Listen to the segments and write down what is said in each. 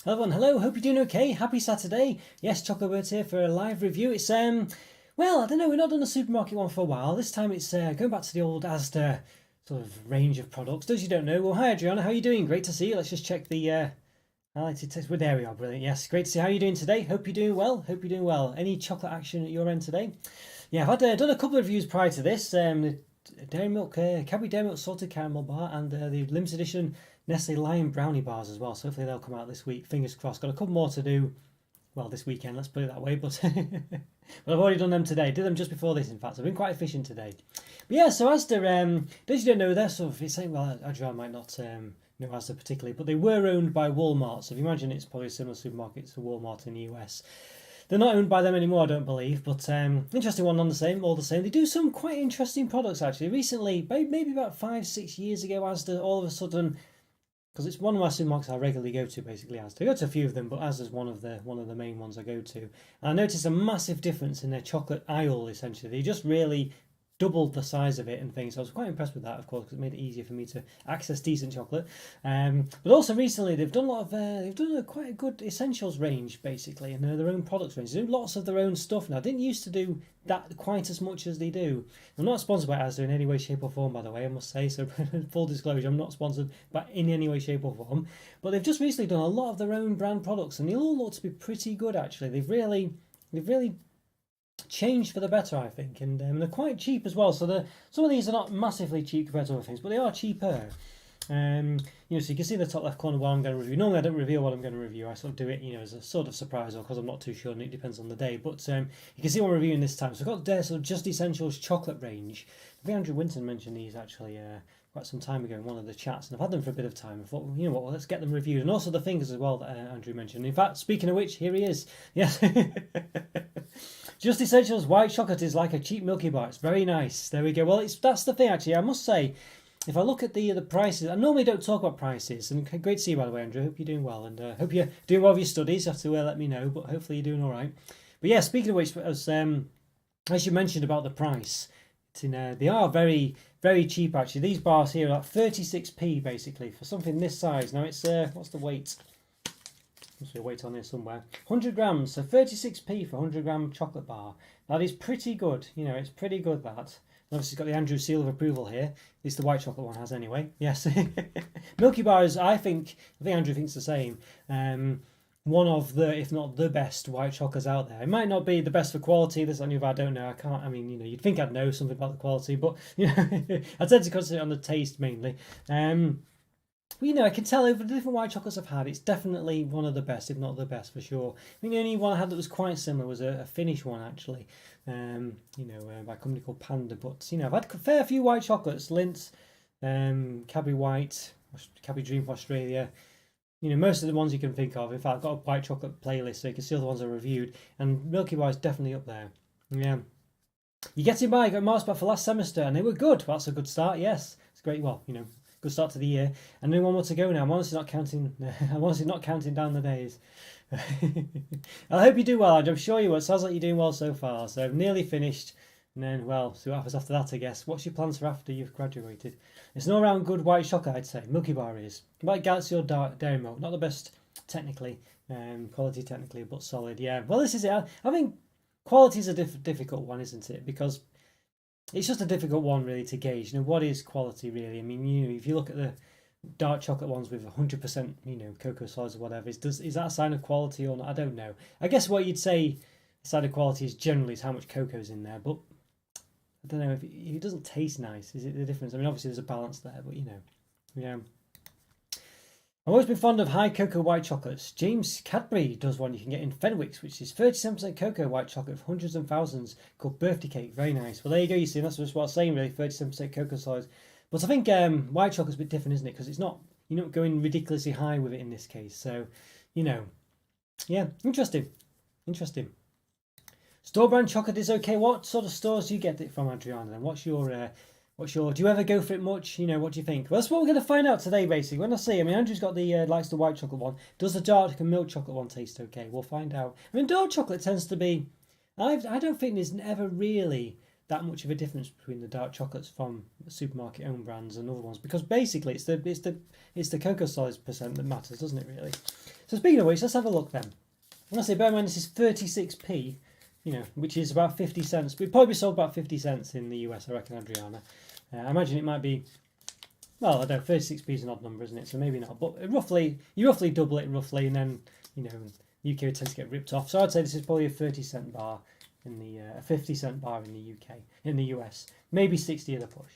Everyone, hello, hope you're doing okay. Happy Saturday. Yes, Chocolate here for a live review. It's, well, I don't know, we've not done a supermarket one for a while. This time it's going back to the old Asda sort of range of products. Those you don't know, well, hi Adriana, how are you doing? Great to see you. Let's just check the highlighted text. Well, there we are, brilliant. Yes, great to see how you're doing today. Hope you're doing well. Hope you're doing well. Any chocolate action at your end today? Yeah, I've had done a couple of reviews prior to this. The Dairy Milk, Cadbury Dairy Milk Salted Caramel Bar and the limited edition Nestle Lion Brownie Bars as well. So hopefully they'll come out this week. Fingers crossed. Got a couple more to do. Well, this weekend, let's put it that way. But but I've already done them today. Did them just before this, in fact. So I've been quite efficient today. But yeah, so Asda, those you don't know, they're sort of, it's saying, well, Adrian might not know Asda particularly, but they were owned by Walmart. So if you imagine it's probably a similar supermarket to Walmart in the US. They're not owned by them anymore, I don't believe, but interesting one all the same. They do some quite interesting products, actually. Recently, maybe about 5-6 years ago, Asda, all of a sudden, because it's one of my supermarkets I regularly go to, basically, Asda. I go to a few of them, but Asda's one of the main ones I go to. And I noticed a massive difference in their chocolate aisle, essentially. They just really doubled the size of it and things. So I was quite impressed with that, of course, because it made it easier for me to access decent chocolate. But also recently they've done a lot of quite a good essentials range basically, and their own products range. They do lots of their own stuff now. I didn't used to do that quite as much as they do. I'm not sponsored by Asda in any way, shape or form, by the way, I must say. So full disclosure, I'm not sponsored by in any way, shape or form. But they've just recently done a lot of their own brand products, and they all look to be pretty good actually. They've really changed for the better, I think, and they're quite cheap as well. So some of these are not massively cheap compared to other things, but they are cheaper. So you can see the top left corner what I'm going to review. Normally I don't reveal what I'm going to review. I sort of do it, as a sort of surprise, or because I'm not too sure, and it depends on the day. But you can see what I'm reviewing this time. So I've got their sort of Just Essentials chocolate range. I think Andrew Winton mentioned these actually quite some time ago in one of the chats, and I've had them for a bit of time. I thought, well, you know what, well, let's get them reviewed, and also the fingers as well that Andrew mentioned. In fact, speaking of which, here he is. Yes. Just Essentials white chocolate is like a cheap Milky Bar. It's very nice. There we go. Well, that's the thing actually. I must say, if I look at the prices, I normally don't talk about prices. And great to see you, by the way, Andrew. Hope you're doing well, and hope you're doing well with your studies. You have to let me know, but hopefully you're doing all right. But yeah, speaking of which, as you mentioned about the price, they are very, very cheap actually. These bars here are like 36p basically for something this size. Now it's what's the weight? Must be a weight on there somewhere. 100 grams, so 36p for 100 gram chocolate bar. That is pretty good. It's pretty good, that. Obviously, it's got the Andrew seal of approval here. At least the white chocolate one has anyway. Yes. Milky Bar is, I think Andrew thinks the same. One of the, if not the best white chocolates out there. It might not be the best for quality. This I don't know. You'd think I'd know something about the quality, but I tend to concentrate on the taste mainly. Well, I can tell over the different white chocolates I've had, it's definitely one of the best, if not the best for sure. The only one I had that was quite similar was a Finnish one actually, by a company called Panda. But I've had a fair few white chocolates, Lindt, Cadbury White, Cadbury Dream for Australia. Most of the ones you can think of. In fact, I've got a white chocolate playlist, so you can see all the ones I reviewed, and Milky Way is definitely up there. Yeah, you getting by? I got marks back for last semester, and they were good. Well, that's a good start. Yes, it's great. Well, good start to the year, and then one more to go now. I'm honestly not counting. I'm honestly not counting down the days. I hope you do well, and I'm sure you will. It sounds like you're doing well so far. So I've nearly finished, and then see what happens after that. I guess. What's your plans for after you've graduated? It's an all-round good white chocolate, I'd say. Milky Bar is like Galaxy or Dairy Milk. Not the best technically, quality technically, but solid. Yeah. Well, this is it. I think quality is a difficult one, isn't it? Because it's just a difficult one really to gauge. What is quality really? If you look at the dark chocolate ones with 100%, cocoa solids or whatever, is that a sign of quality or not? I don't know. I guess what you'd say a sign of quality is generally how much cocoa's in there, but I don't know if it doesn't taste nice. Is it the difference? Obviously there's a balance there, but yeah. I've always been fond of high cocoa white chocolates. James Cadbury does one you can get in Fenwick's, which is 37% cocoa white chocolate with hundreds and thousands, called Birthday Cake. Very nice. Well, there you go. You see, that's just what I was saying, really. 37% cocoa solids. But I think white chocolate's a bit different, isn't it? Because it's not, you're not going ridiculously high with it in this case. So, yeah, interesting. Store brand chocolate is okay. What sort of stores do you get it from, Adriana? And what's your do you ever go for it much? What do you think? Well, that's what we're going to find out today, basically. When I see, Andrew's got the likes the white chocolate one. Does the dark and milk chocolate one taste okay? We'll find out. Dark chocolate tends to be, I don't think there's ever really that much of a difference between the dark chocolates from supermarket owned brands and other ones, because basically it's the cocoa solids percent that matters, doesn't it really? So speaking of which, let's have a look then. When I say bear in mind this is 36p, you know, which is about 50 cents. We'd probably sold about 50 cents in the US, I reckon, Adriana. I imagine it might be, well, I don't know, 36p is an odd number, isn't it? So maybe not, but roughly, you roughly double it roughly, and then, you know, UK would tend to get ripped off. So I'd say this is probably a 30-cent bar in the a 50-cent bar in the UK, in the US, maybe 60 at a push.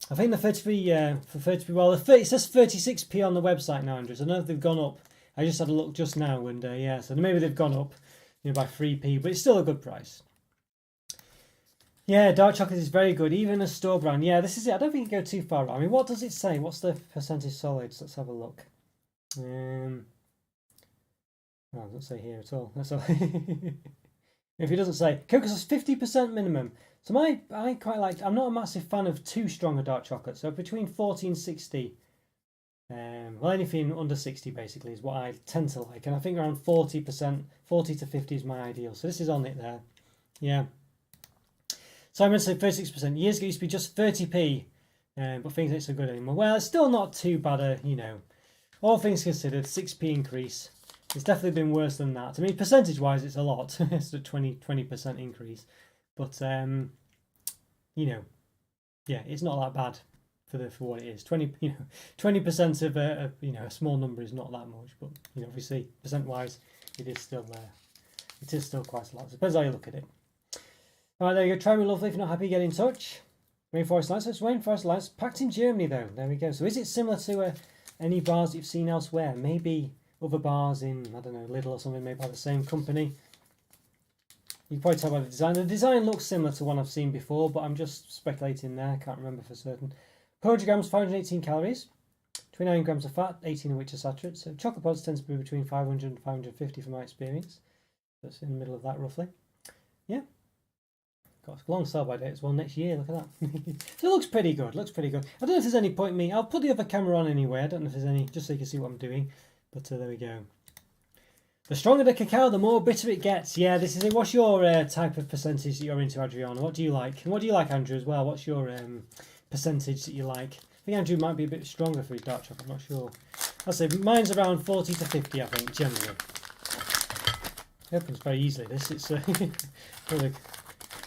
I think the 30p for 30p, well, it says 36p on the website now, Andrews. I know they've gone up. I just had a look just now, and yeah, so maybe they've gone up, you know, by 3p, but it's still a good price. Yeah, dark chocolate is very good, even a store brand. Yeah, this is it. I don't think you go too far wrong. I mean, what does it say? What's the percentage solids? Let's have a look. Well, it doesn't say here at all. That's all. If it doesn't say, cocoa is 50% minimum. So I quite like. I'm not a massive fan of too strong a dark chocolate. So between 40 and 60. Well, anything under 60 basically is what I tend to like, and I think around 40%, 40 to 50 is my ideal. So this is on it there. Yeah. So I'm going to say 36%. Years ago it used to be just 30p, but things ain't so good anymore. Well, it's still not too bad, you know. All things considered, 6p increase. It's definitely been worse than that. I mean, percentage-wise, it's a lot. It's a 20% increase. But, you know, yeah, it's not that bad for what it is. 20% of a you know, a small number is not that much. But, you know, obviously, percent-wise, it is still quite a lot. It depends how you look at it. All right, there you go. Try me lovely. If you're not happy, get in touch. Rainforest Lights. So it's Rainforest Lights, packed in Germany, though. There we go. So is it similar to any bars that you've seen elsewhere? Maybe other bars in, I don't know, Lidl or something, made by the same company. You can probably tell by the design. The design looks similar to one I've seen before, but I'm just speculating there. Can't remember for certain. 100 grams, 518 calories. 29 grams of fat, 18 of which are saturated. So chocolate pods tend to be between 500 and 550 from my experience. That's in the middle of that roughly. Yeah. Got a long sell by date as well next year. Look at that. So it looks pretty good. Looks pretty good. I don't know if there's any point in me. I'll put the other camera on anyway. I don't know if there's any, just so you can see what I'm doing. But there we go. The stronger the cacao, the more bitter it gets. Yeah, this is it. What's your type of percentage that you're into, Adriana? What do you like? And what do you like, Andrew, as well? What's your percentage that you like? I think Andrew might be a bit stronger for his dark chocolate. I'm not sure. I'll say mine's around 40 to 50, I think, generally. It opens very easily. This it's really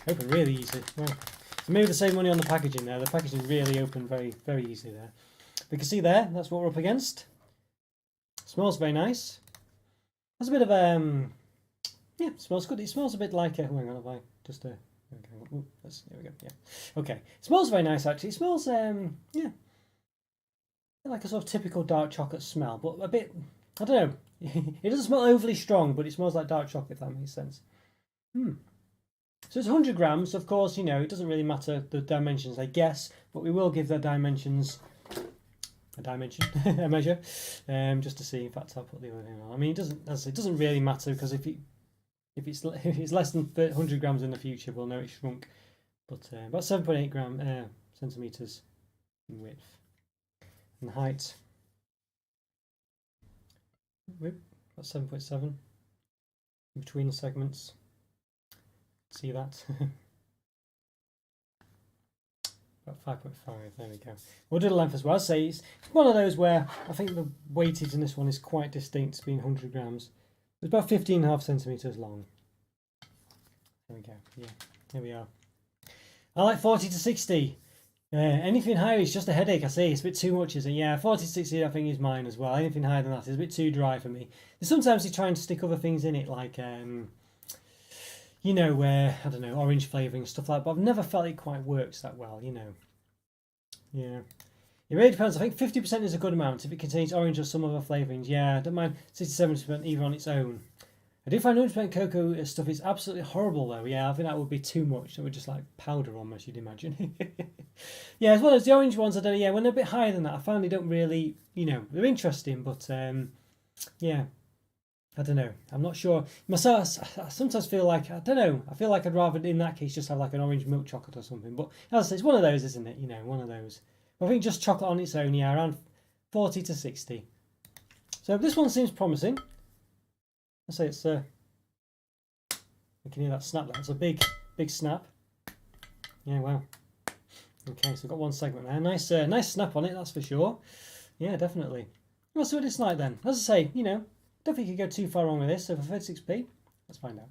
open really easy. Well, so maybe the same money on the packaging there. The packaging really opened very easily there. But you can see there, that's what we're up against. Smells very nice. Has a bit of yeah, smells good. It smells a bit like hang on, if I just there we go. Yeah, okay. It smells very nice actually. It smells yeah, like a sort of typical dark chocolate smell, but a bit, I don't know. It doesn't smell overly strong, but it smells like dark chocolate, if that makes sense. So it's 100 grams. Of course, you know, it doesn't really matter the dimensions, I guess, but we will give the dimensions a measure, just to see. In fact, I'll put the other thing on. I mean, it doesn't really matter, because if it's less than 100 grams in the future, we'll know it's shrunk. But about 7.8 centimeters in width and height. About 7.7 between the segments. See that? About 5.5, there we go. We'll do the length as well. I'd say it's one of those where I think the weightage in this one is quite distinct, being 100 grams. It's about 15.5 centimetres long. There we go, yeah, here we are. I like 40 to 60. Anything higher is just a headache, I say. It's a bit too much, is it? Yeah, 40 to 60 I think is mine as well. Anything higher than that is a bit too dry for me. And sometimes they try and stick other things in it, like you know, I don't know, orange flavouring, stuff like that, but I've never felt it quite works that well, you know. Yeah. It really depends. I think 50% is a good amount if it contains orange or some other flavourings. Yeah, I don't mind 60-70% even on its own. I do find 100% cocoa stuff is absolutely horrible, though. Yeah, I think that would be too much. That would just like powder almost, you'd imagine. Yeah, as well as the orange ones, I don't know, yeah, when they're a bit higher than that, I find they don't really, you know, they're interesting, but yeah. I don't know. I'm not sure. Myself, I sometimes feel like, I don't know, I feel like I'd rather, in that case, just have like an orange milk chocolate or something. But as I say, it's one of those, isn't it? You know, one of those. But I think just chocolate on its own, yeah, around 40 to 60. So this one seems promising. I say it's You can hear that snap. That's a big snap. Yeah, wow. Okay, so we've got one segment there. Nice snap on it, that's for sure. Yeah, definitely. We'll see what it's like then. As I say, don't think you could go too far wrong with this. So for 36p, let's find out.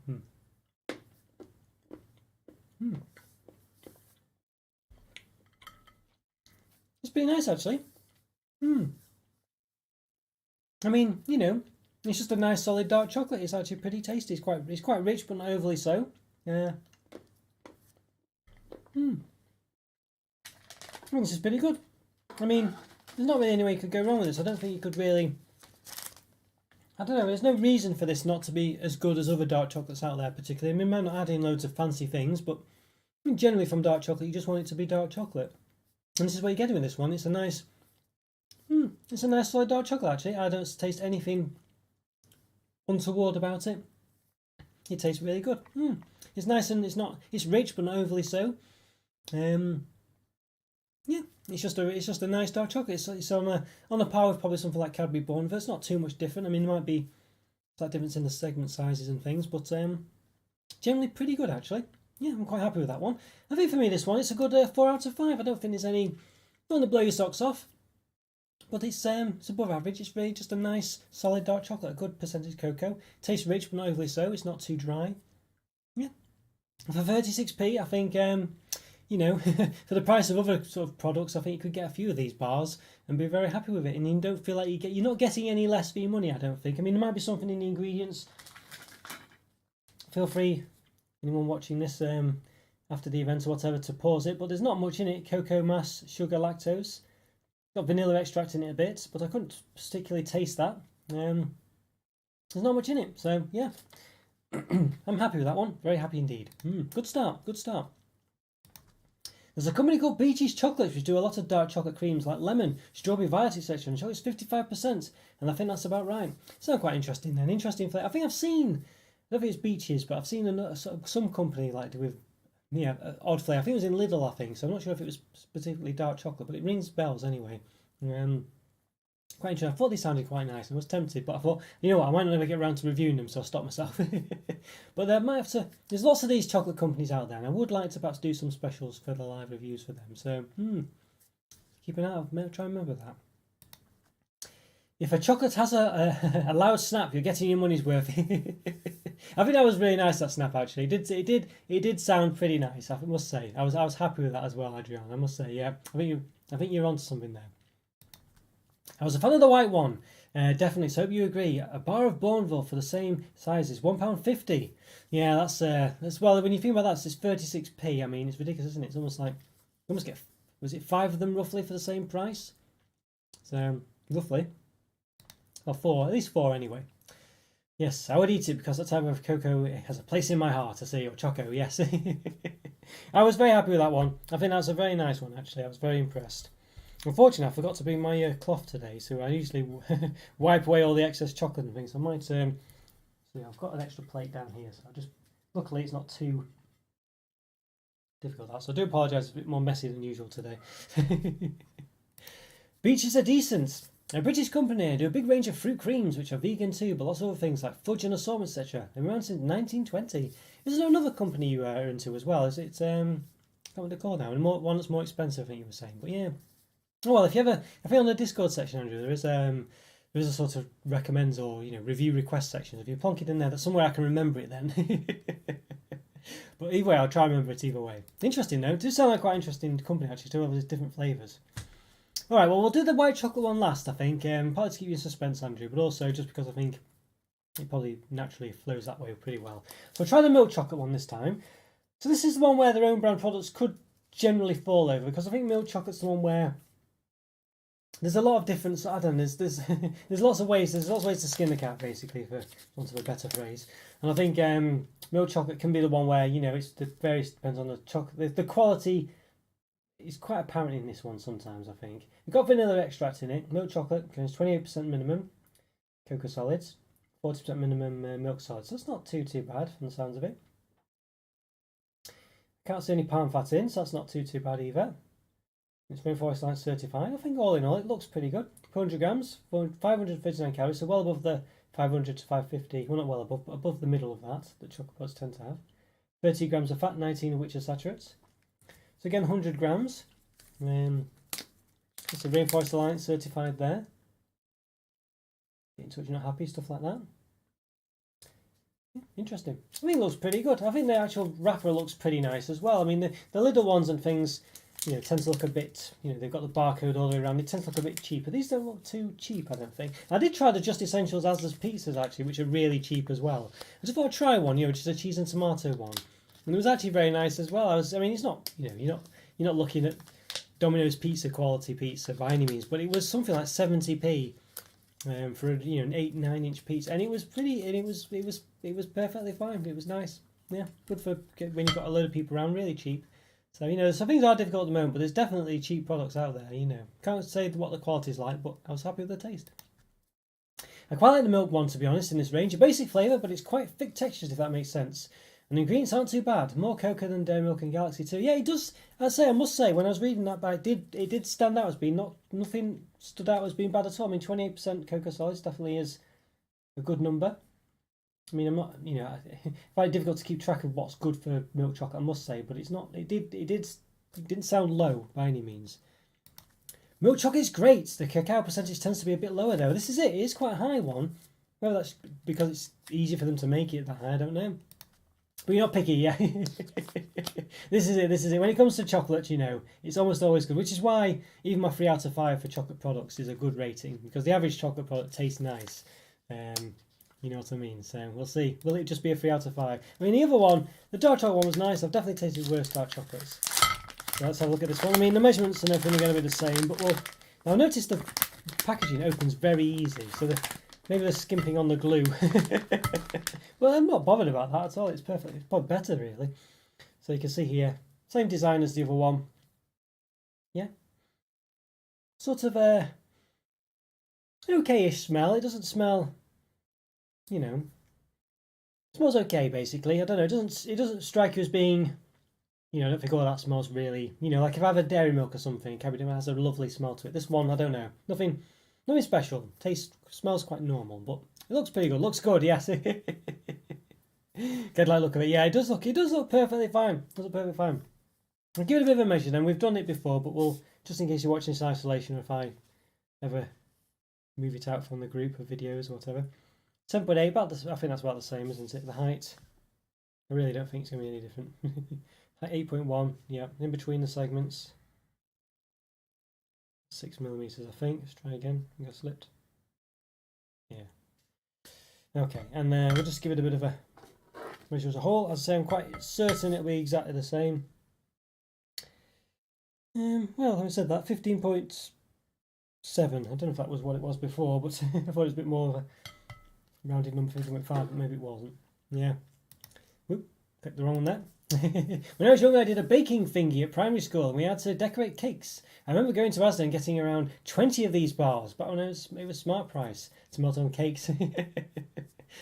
It's pretty nice actually. I mean, it's just a nice solid dark chocolate. It's actually pretty tasty. It's quite rich, but not overly so. Yeah. I think this is pretty good. I mean, there's not really any way you could go wrong with this. I don't think you could really... I don't know, there's no reason for this not to be as good as other dark chocolates out there particularly. I mean, might not add in loads of fancy things, but I mean, generally from dark chocolate, you just want it to be dark chocolate. And this is what you're getting with this one. It's a nice... it's a nice solid dark chocolate, actually. I don't taste anything untoward about it. It tastes really good. It's nice and it's rich, but not overly so. Yeah, it's just a nice dark chocolate. It's on a par with probably something like Cadbury Bournville. It's not too much different. I mean, there might be slight difference in the segment sizes and things, but generally pretty good actually. Yeah, I'm quite happy with that one. I think for me this one, it's a good 4 out of 5. I don't think there's any don't want to blow your socks off, but it's above average. It's really just a nice solid dark chocolate, a good percentage cocoa. Tastes rich but not overly so. It's not too dry. Yeah, for 36p, I think. For the price of other sort of products, I think you could get a few of these bars and be very happy with it. And you don't feel like you're not getting any less for your money, I don't think. I mean, there might be something in the ingredients. Feel free, anyone watching this after the event or whatever, to pause it. But there's not much in it. Cocoa mass, sugar, lactose. Got vanilla extract in it a bit, but I couldn't particularly taste that. There's not much in it. So, yeah. I'm happy with that one. Very happy indeed. Good start. Good start. There's a company called Beech's Chocolates which do a lot of dark chocolate creams like lemon, strawberry, violet, etc. And it's 55%, and I think that's about right. Sounds quite interesting then. Interesting flavour. I think I've seen, I don't think it's Beech's, but I've seen some company like with odd flavour. I think it was in Lidl, I think. So I'm not sure if it was specifically dark chocolate, but it rings bells anyway. Quite interesting. I thought they sounded quite nice. I was tempted, but I thought, you know what, I might not ever get around to reviewing them, so I'll stop myself. But there might have to. There's lots of these chocolate companies out there, and I would like to perhaps do some specials for the live reviews for them. So, keep an eye out. Try and remember that. If a chocolate has a loud snap, you're getting your money's worth. I think that was really nice. That snap actually, it did sound pretty nice. I must say, I was happy with that as well, Adrian. I must say, yeah. I think you're onto something there. I was a fan of the white one, definitely. So hope you agree. A bar of Bournville for the same size is £1.50. Yeah, that's well. When you think about that, it's 36p. I mean, it's ridiculous, isn't it? It's almost like you almost get. Was it 5 of them roughly for the same price? So roughly, or 4, at least 4 anyway. Yes, I would eat it because that type of cocoa has a place in my heart. I say, or Choco, yes. I was very happy with that one. I think that's a very nice one actually. I was very impressed. Unfortunately, I forgot to bring my cloth today, so I usually wipe away all the excess chocolate and things. I might, see, I've got an extra plate down here, so luckily it's not too difficult. So I do apologise, it's a bit more messy than usual today. Beaches are decent. A British company do a big range of fruit creams, which are vegan too, but lots of other things like fudge and assortment, etc. They've been around since 1920. Is there another company you are into as well? Is it, I can't remember what they're called now, and one that's more expensive, I think you were saying, but yeah. Oh, well, if you ever, I think on the Discord section, Andrew, there is a sort of recommends or review request section. If you plonk it in there, that's somewhere I can remember it then. But either way, I'll try and remember it either way. Interesting though. It does sound like quite an interesting company actually. To have different flavours. All right, well we'll do the white chocolate one last. I think partly to keep you in suspense, Andrew, but also just because I think it probably naturally flows that way pretty well. So I'll try the milk chocolate one this time. So this is the one where their own brand products could generally fall over, because I think milk chocolate's the one where there's a lot of different. I don't know. There's lots of ways. There's lots of ways to skin the cat, basically, for want of a better phrase. And I think milk chocolate can be the one where it's depends on the chocolate. The quality is quite apparent in this one sometimes. I think we've got vanilla extract in it. Milk chocolate goes 28% minimum. Cocoa solids, 40% minimum milk solids. So it's not too bad from the sounds of it. Can't see any palm fat in, so that's not too bad either. It's very forest line certified. I think all in all it looks pretty good. 400 grams, 559 calories, so well above the 500 to 550. Well, not well above, but above the middle of that chocolate pods tend to have. 30 grams of fat, 19 of which are saturates. So again, 100 grams. It's a Rainforest Alliance certified there. Get in touch, you're not happy, stuff like that. Interesting. I think it looks pretty good. I think the actual wrapper looks pretty nice as well. I mean, the little ones and things, tend to look a bit, they've got the barcode all the way around. They tend to look a bit cheaper. These don't look too cheap, I don't think. I did try the Just Essentials Asda's pizzas, actually, which are really cheap as well. I just thought I'd try one, which is a cheese and tomato one. And it was actually very nice as well. It's not, you're not looking at Domino's pizza quality pizza by any means, but it was something like 70p for an 8-9 inch pizza, and it was pretty, and it was perfectly fine. It was nice, yeah, good for when you've got a load of people around. Really cheap. So some things are difficult at the moment, but there's definitely cheap products out there. Can't say what the quality's like, but I was happy with the taste. I quite like the milk one, to be honest, in this range. A basic flavour, but it's quite thick textures, if that makes sense. And the ingredients aren't too bad. More cocoa than Dairy Milk and Galaxy too. Yeah, it does. I must say, when I was reading that, but it did stand out as being nothing stood out as being bad at all. I mean, 28% cocoa solids definitely is a good number. I mean, I'm not, very difficult to keep track of what's good for milk chocolate, I must say, but it's not. It didn't sound low by any means. Milk chocolate is great. The cacao percentage tends to be a bit lower though. This is it. It is quite a high one. Whether that's because it's easier for them to make it that high, I don't know. But you're not picky, yeah. This is it. When it comes to chocolate, it's almost always good, which is why even my 3 out of 5 for chocolate products is a good rating, because the average chocolate product tastes nice. You know what I mean? So we'll see. Will it just be a 3 out of 5? I mean, the other one, the dark chocolate one was nice. I've definitely tasted worse dark chocolates. So let's have a look at this one. I mean, the measurements and everything are going to be the same, but now notice the packaging opens very easy, so maybe they're skimping on the glue. Well, I'm not bothered about that at all. It's perfect. It's probably better, really. So you can see here, same design as the other one. Yeah. Sort of a okay-ish smell. It doesn't smell, it smells okay, basically. I don't know. It doesn't strike you as being, I don't think, oh, that smells really, like if I have a dairy milk or something, it has a lovely smell to it. This one, I don't know. Nothing special. Smells quite normal, but it looks pretty good. Looks good, yes. Get a look of it. Yeah, it does look perfectly fine. It does look perfectly fine. I'll give it a bit of a measure then. We've done it before, but we'll, just in case you're watching this in isolation, or if I ever move it out from the group of videos or whatever. 7.8, I think that's about the same, isn't it? The height, I really don't think it's going to be any different. 8.1, yeah, in between the segments. 6mm, I think. Let's try again. I think I slipped. Yeah. Okay, and we'll just give it a bit of a measure as a whole. As I say, I'm quite certain it'll be exactly the same. Well, having said that, 15.7. I don't know if that was what it was before, but I thought it was a bit more of a rounded number, 15.5, but maybe it wasn't. Yeah. Whoop, picked the wrong one there. When I was young, I did a baking thingy at primary school, and we had to decorate cakes. I remember going to Asda and getting around 20 of these bars, but when it was smart price to melt on cakes.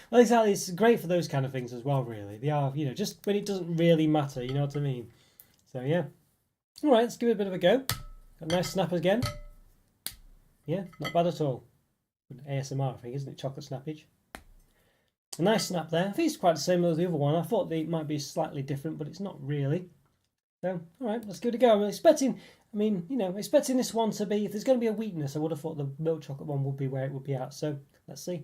Well, exactly. It's great for those kind of things as well, really. They are, just when it doesn't really matter, you know what I mean? So, yeah. All right, let's give it a bit of a go. Got a nice snap again. Yeah, not bad at all. Good ASMR, I think, isn't it? Chocolate snappage. A nice snap there. I think it's quite the same as the other one. I thought it might be slightly different, but it's not really. So, all right, let's give it a go. I'm expecting this one to be, if there's going to be a weakness, I would have thought the milk chocolate one would be where it would be at. So, let's see.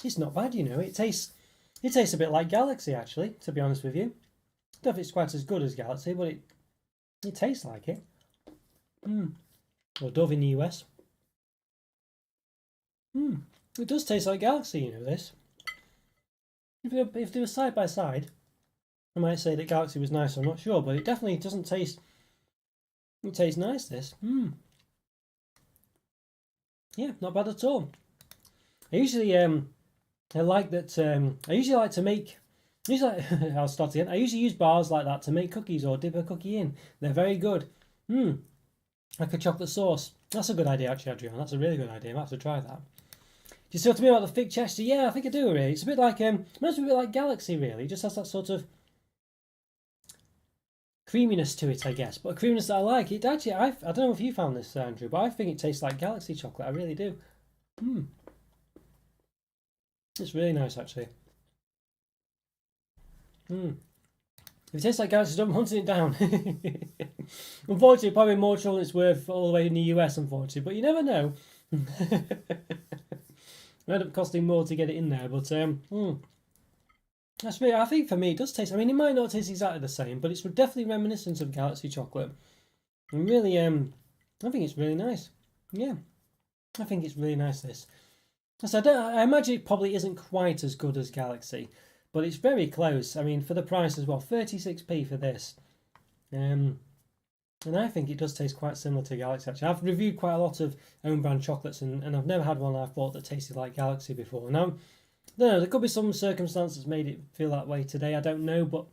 It's not bad, It tastes a bit like Galaxy, actually, to be honest with you. I don't know if it's quite as good as Galaxy, but it tastes like it. Or Dove in the US. It does taste like Galaxy, this. If they were side by side, I might say that Galaxy was nicer. I'm not sure, but it definitely doesn't taste. It tastes nice. This. Yeah, not bad at all. I usually I like that. I usually like to make. I'll start again. I usually use bars like that to make cookies or dip a cookie in. They're very good. Like a chocolate sauce. That's a good idea, actually, Adrian. That's a really good idea. I might have to try that. Do you see what I mean about the thick texture? Yeah, I think I do, really. It's a bit like, it reminds me a bit like Galaxy, really. It just has that sort of creaminess to it, I guess. But a creaminess that I like. It actually, I don't know if you found this, Andrew, but I think it tastes like Galaxy chocolate. I really do. It's really nice, actually. If it tastes like Galaxy, I'm hunting it down. Unfortunately, probably more trouble than it's worth all the way in the US, unfortunately. But you never know. It end up costing more to get it in there, but that's really. I think for me, it does taste. I mean, it might not taste exactly the same, but it's definitely reminiscent of Galaxy chocolate. And really, I think it's really nice. Yeah, I think it's really nice. This. So I imagine it probably isn't quite as good as Galaxy, but it's very close. I mean, for the price as well, 36p for this. And I think it does taste quite similar to Galaxy, actually. I've reviewed quite a lot of own brand chocolates, and I've never had one I've bought that tasted like Galaxy before. Now, I don't know, there could be some circumstances made it feel that way today, I don't know, but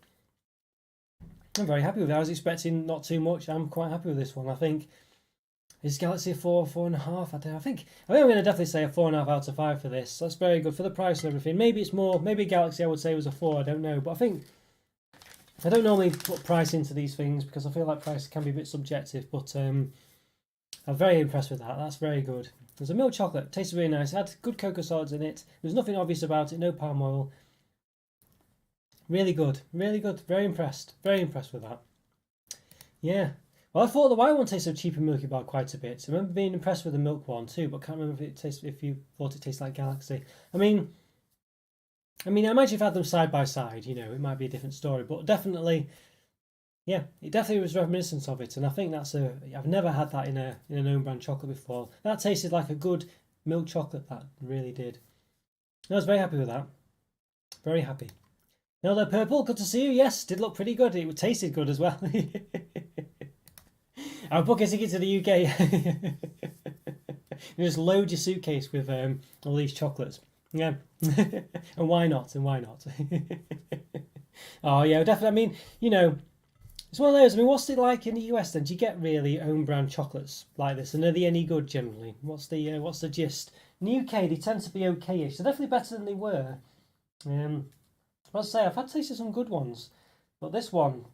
I'm very happy with it. I was expecting not too much. I'm quite happy with this one. I think, is Galaxy a 4, 4.5? I don't know. I think I'm going to definitely say a 4.5 out of 5 for this. That's very good for the price and everything. Maybe it's more, maybe Galaxy I would say was a 4, I don't know, but I think I don't normally put price into these things because I feel like price can be a bit subjective, but I'm very impressed with that. That's very good. There's a milk chocolate, tasted really nice. It had good cocoa solids in it. There's nothing obvious about it, no palm oil. Really good, really good. Very impressed with that. Yeah. Well, I thought the white one tasted cheap and milky bar quite a bit. I remember being impressed with the milk one too, but can't remember if you thought it tasted like Galaxy. I mean, I imagine if you had them side by side, it might be a different story. But definitely, yeah, it definitely was reminiscent of it, and I think I've never had that in an own brand chocolate before. That tasted like a good milk chocolate. That really did. I was very happy with that. Very happy. Now they're purple. Good to see you. Yes, did look pretty good. It tasted good as well. I'll book a ticket to the UK. You just load your suitcase with all these chocolates. Yeah, and why not? Oh yeah, definitely. I mean, it's one of those. I mean, what's it like in the US then? Do you get really own brand chocolates like this, and are they any good generally? What's the gist? In the UK, they tend to be okay-ish. They're definitely better than they were. I'd say I've had tasted some good ones, but this one,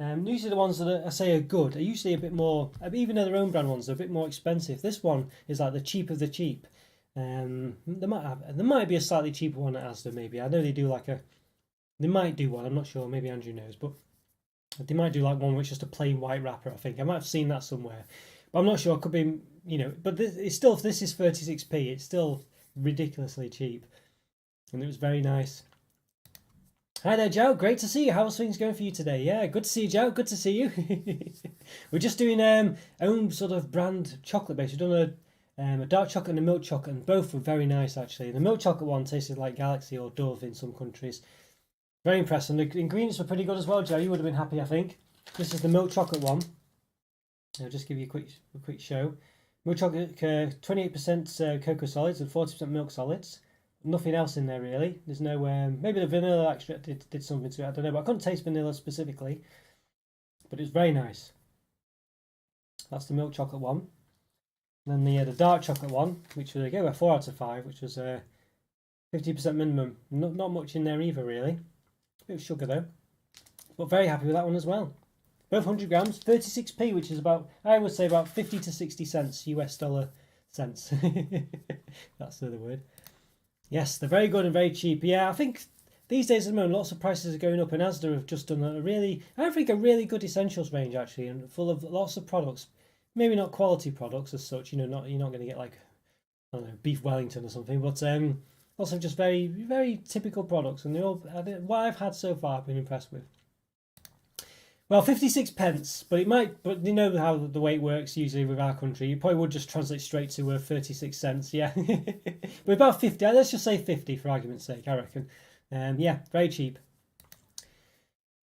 usually the ones that I say are good are usually a bit more. Even though their own brand ones are a bit more expensive. This one is like the cheap of the cheap. There might be a slightly cheaper one at Asda. Maybe I know they do they might do one. I'm not sure. Maybe Andrew knows, but they might do like one which is just a plain white wrapper. I think I might have seen that somewhere, but I'm not sure. It could be But this is 36p. It's still ridiculously cheap, and it was very nice. Hi there, Joe. Great to see you. How's things going for you today? Yeah, good to see you, Joe. Good to see you. We're just doing own sort of brand chocolate base. We've done a dark chocolate and a milk chocolate, and both were very nice actually. The milk chocolate one tasted like Galaxy or Dove in some countries. Very impressive. And the ingredients were pretty good as well, Joe. You would have been happy, I think. This is the milk chocolate one. I'll just give you a quick show. Milk chocolate, 28% cocoa solids and 40% milk solids. Nothing else in there really. There's no maybe the vanilla extract did something to it. I don't know, but I couldn't taste vanilla specifically. But it's very nice. That's the milk chocolate one. And then the dark chocolate one, which was again a 4 out of 5, which was 50% minimum. Not much in there either really. A bit of sugar though. But very happy with that one as well. Both 100 grams, 36p, which is about, I would say about 50 to 60 cents, US dollar cents. That's the other word. Yes, they're very good and very cheap. Yeah, I think these days at the moment, lots of prices are going up, and Asda have just done a really good essentials range actually, and full of lots of products. Maybe not quality products as such, you're not going to get like, I don't know, beef Wellington or something, but also just very, very typical products, and what I've had so far I've been impressed with. Well, 56 pence, but but you know how the way it works usually with our country, you probably would just translate straight to 36 cents, yeah. But about 50, let's just say 50 for argument's sake, I reckon. Yeah, very cheap.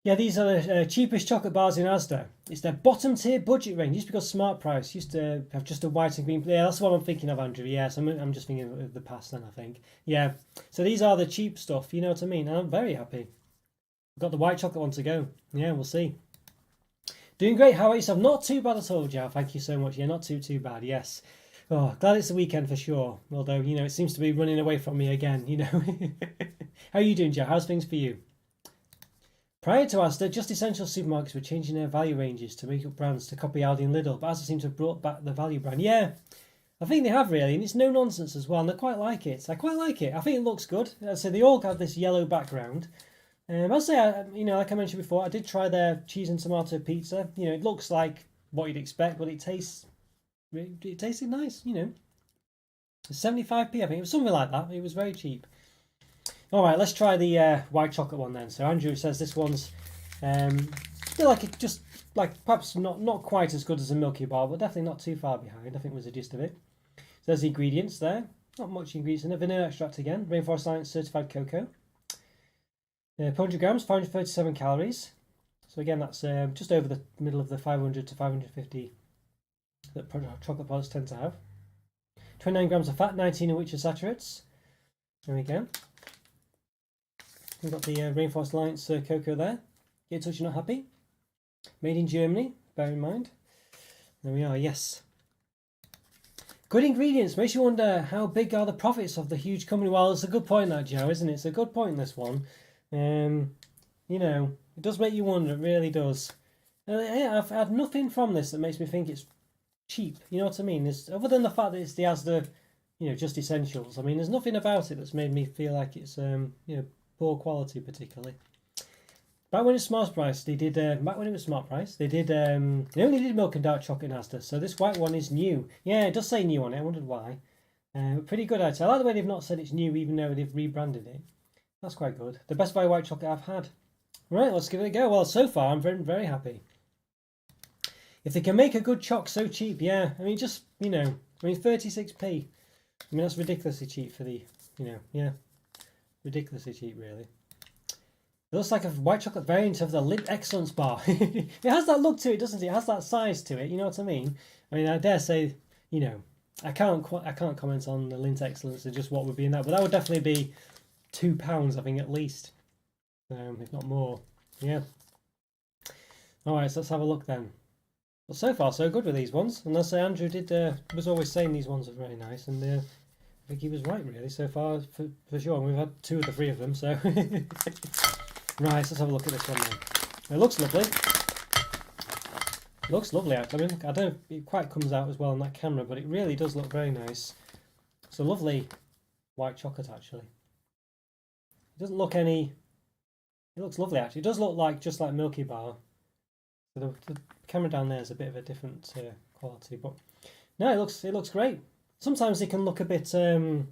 Yeah, these are the cheapest chocolate bars in Asda. It's their bottom tier budget range, just because Smart Price used to have just a white and green. Yeah, that's what I'm thinking of, Andrew. Yes, I'm just thinking of the past then, I think. Yeah, so these are the cheap stuff, you know what I mean? And I'm very happy. I've got the white chocolate one to go. Yeah, we'll see. Doing great. How about yourself? Not too bad at all, Joe. Thank you so much. Yeah, not too bad. Yes. Oh, glad it's the weekend for sure. Although, it seems to be running away from me again, How are you doing, Joe? How's things for you? Prior to Asda, Just Essential supermarkets were changing their value ranges to make up brands to copy Aldi and Lidl, but Asda seems to have brought back the value brand. Yeah, I think they have really, and it's no nonsense as well, and I quite like it. I quite like it. I think it looks good. So they all have this yellow background. I'll say, like I mentioned before, I did try their cheese and tomato pizza. It looks like what you'd expect, but it tasted nice. 75p, I think it was something like that. It was very cheap. All right, let's try the white chocolate one then. So Andrew says this one's still just like perhaps not quite as good as a Milky Bar, but definitely not too far behind. I think was the gist of it. So there's the ingredients there. Not much ingredients in it. Vanilla extract again. Rainforest Alliance certified cocoa. 400 grams, 537 calories. So again, that's just over the middle of the 500 to 550 that chocolate products tend to have. 29 grams of fat, 19 of which are saturates. There we go. We've got the Rainforest Alliance cocoa there. Get in touch, you're not happy. Made in Germany, bear in mind. There we are, yes. Good ingredients. Makes you wonder how big are the profits of the huge company. Well, it's a good point, that, Joe, isn't it? It's a good point, this one. It does make you wonder. It really does. I've had nothing from this that makes me think it's cheap. You know what I mean? Other than the fact that it's the Asda, Just Essentials. I mean, there's nothing about it that's made me feel like it's, poor quality particularly. Back when it was Smart Price, they did. They only did milk and dark chocolate in Asda. So this white one is new. Yeah, it does say new on it. I wondered why. Pretty good, I'd say. I like the way they've not said it's new, even though they've rebranded it. That's quite good. The best value white chocolate I've had. Right, let's give it a go. Well, so far I'm very, very happy. If they can make a good choc so cheap, yeah. I mean, 36p. I mean, that's ridiculously cheap for the, yeah. Ridiculously cheap, really. It looks like a white chocolate variant of the Lint Excellence bar. It has that look to it, doesn't it? It has that size to it. You know what I mean? I mean, I dare say, I can't comment on the Lint Excellence and just what would be in that, but that would definitely be £2, I think, at least, if not more. Yeah. All right, so let's have a look then. Well, so far so good with these ones, and as Andrew was always saying these ones are very nice, and I think he was right really so far for sure. And we've had 2 of the 3 of them, so right. Let's have a look at this one then. It looks lovely. It looks lovely actually. I mean, I don't know if it quite comes out as well on that camera, but it really does look very nice. It's a lovely white chocolate actually. It doesn't look any. It looks lovely actually. It does look just like Milky Bar. So the camera down there is a bit of a different quality, but no, it looks great. Sometimes they can look a bit. Don't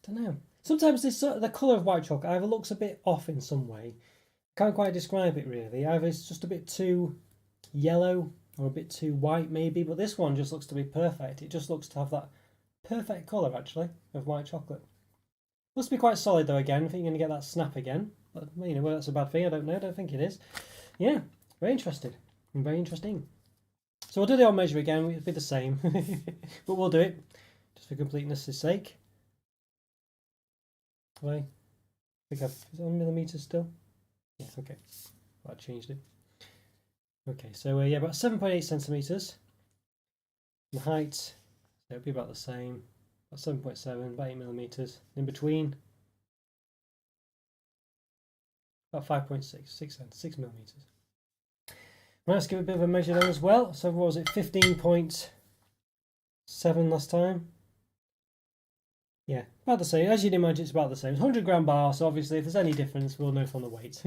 know. Sometimes the colour of white chocolate either looks a bit off in some way. Can't quite describe it really. Either it's just a bit too yellow or a bit too white maybe, but this one just looks to be perfect. It just looks to have that perfect colour actually of white chocolate. Must be quite solid though again. I think you're going to get that snap again. But whether that's a bad thing, I don't know. I don't think it is. Yeah, very interested. Very interesting. So we'll do the odd measure again. It'll be the same. But we'll do it just for completeness' sake. I think is it on millimetres still? Yeah, okay. Well, I changed it. Okay, so yeah, about 7.8 centimetres. The height, so it'll be about the same. About 7.7, about 8 millimetres. In between, about 5.6, 6 millimetres. Right, let's give it a bit of a measure there as well. So what was it, 15.7 last time? Yeah, about the same. As you'd imagine, it's about the same. It's 100 gram bar, so obviously if there's any difference, we'll know from the weight.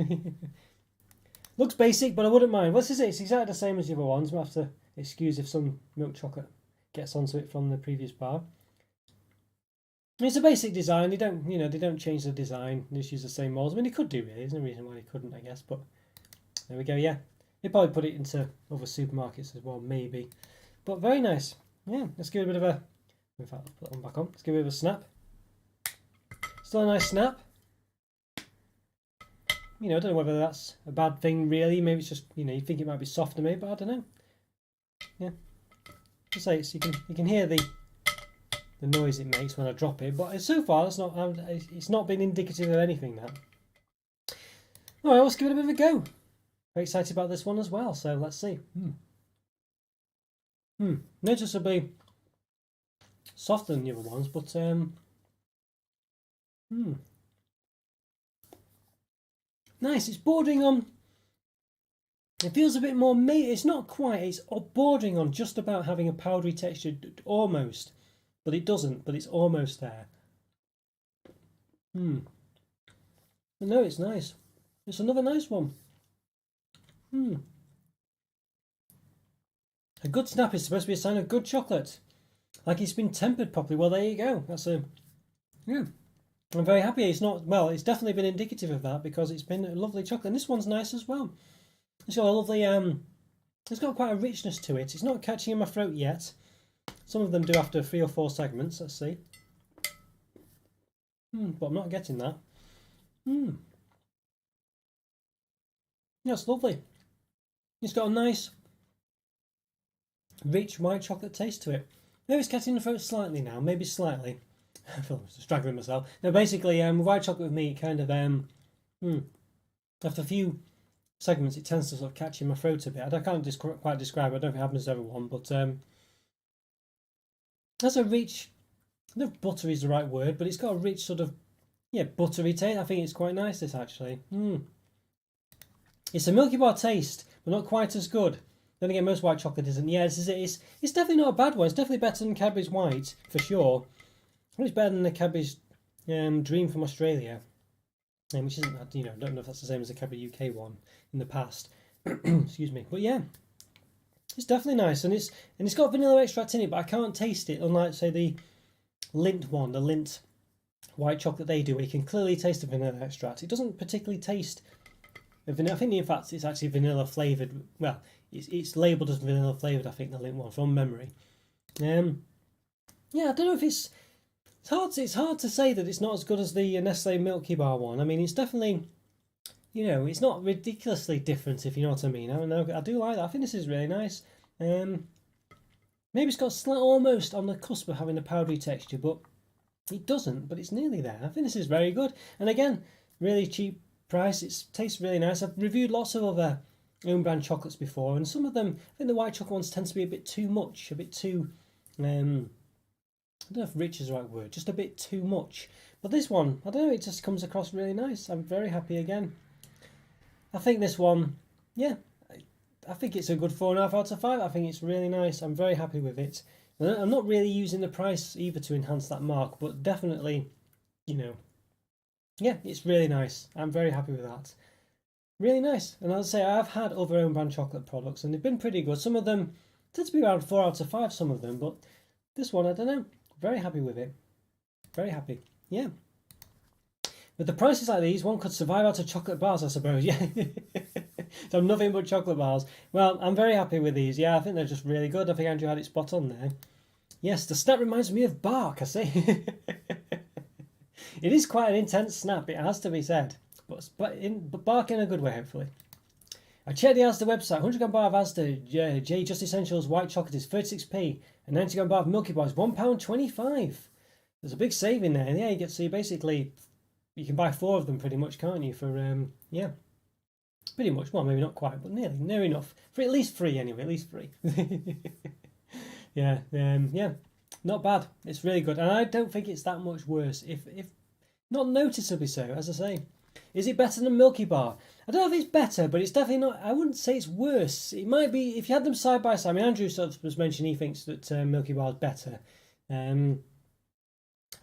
Looks basic, but I wouldn't mind. Well, this is it. It's exactly the same as the other ones. We'll have to excuse if some milk chocolate gets onto it from the previous bar. I mean, it's a basic design. They don't change the design. They just use the same molds. I mean, they could do really. There's no reason why they couldn't, I guess. But there we go. Yeah, they probably put it into other supermarkets as well, maybe. But very nice. Yeah, let's give it a bit of a. In fact, I'll put that one back on. Let's give it a bit of a snap. Still a nice snap. I don't know whether that's a bad thing really. Maybe it's just you think it might be softer, maybe, but I don't know. Yeah, I say you can hear the noise it makes when I drop it, but so far it's not been indicative of anything. That. All right, let's give it a bit of a go. Very excited about this one as well. So let's see. Noticeably softer than the other ones, but nice. It's bordering on. It feels a bit more meat. It's not quite. It's bordering on just about having a powdery texture, almost, but it doesn't. But it's almost there. Hmm. But no, it's nice. It's another nice one. Hmm. A good snap is supposed to be a sign of good chocolate. Like it's been tempered properly. Well, there you go. That's a yeah. I'm very happy. It's not well. It's definitely been indicative of that because it's been a lovely chocolate. And this one's nice as well. It's got a lovely It's got quite a richness to it. It's not catching in my throat yet. Some of them do after 3 or 4 segments. Let's see. But I'm not getting that. Yeah, it's lovely. It's got a nice, rich white chocolate taste to it. Maybe it's catching in the throat slightly now. Maybe slightly. I feel I'm straggling myself. No, basically, white chocolate with me kind of after a few segments, it tends to sort of catch in my throat a bit. I can't quite describe it. I don't think it happens to everyone, but that's a rich. I don't know if buttery is the right word, but it's got a rich sort of buttery taste. I think it's quite nice. This actually. It's a Milky Bar taste, but not quite as good. Then again, most white chocolate isn't. Yeah, this is it. It's definitely not a bad one. It's definitely better than Cadbury's White for sure. It's better than the Cadbury's Dream from Australia, which isn't, I don't know if that's the same as the Cadbury UK one in the past. Excuse me, but yeah, it's definitely nice, and it's got vanilla extract in it, but I can't taste it. Unlike say the Lindt one, the Lindt white chocolate they do, where you can clearly taste the vanilla extract. It doesn't particularly taste the vanilla. I think in fact it's actually vanilla flavoured. Well, it's labelled as vanilla flavoured. I think the Lindt one from memory. Yeah, I don't know if it's hard to say that it's not as good as the Nestle Milky Bar one. I mean, it's definitely, it's not ridiculously different, if you know what I mean. I do like that. I think this is really nice. Maybe it's got almost on the cusp of having a powdery texture, but it doesn't. But it's nearly there. I think this is very good. And again, really cheap price. It tastes really nice. I've reviewed lots of other own brand chocolates before, and some of them, I think the white chocolate ones tend to be a bit too much, a bit too. I don't know if rich is the right word, just a bit too much. But this one, I don't know, it just comes across really nice. I'm very happy again. I think this one, yeah, I think it's a good 4.5 out of 5. I think it's really nice. I'm very happy with it. I'm not really using the price either to enhance that mark, but definitely, yeah, it's really nice. I'm very happy with that. Really nice. And as I say, I've had other own brand chocolate products and they've been pretty good. Some of them tend to be around 4 out of 5, some of them, but this one, I don't know. Very happy with it. Very happy. Yeah. With the prices like these, one could survive out of chocolate bars, I suppose. Yeah. So nothing but chocolate bars. Well, I'm very happy with these. Yeah, I think they're just really good. I think Andrew had it spot on there. Yes, the snap reminds me of bark, I see. It is quite an intense snap, it has to be said. But bark in a good way, hopefully. I checked the Asda website. 100g bar of Asda J Just Essentials white chocolate is 36p, and 90g bar of Milky Bar is £1.25. There's a big saving there. And yeah, you can buy 4 of them pretty much, can't you? For yeah, pretty much. Well, maybe not quite, but near enough. For at least 3 anyway. At least 3. Yeah, yeah, not bad. It's really good, and I don't think it's that much worse. If not noticeably so, as I say. Is it better than Milky Bar? I don't know if it's better, but it's definitely not. I wouldn't say it's worse. It might be if you had them side by side. I mean, Andrew sort of was mentioning he thinks that Milky Bar is better. I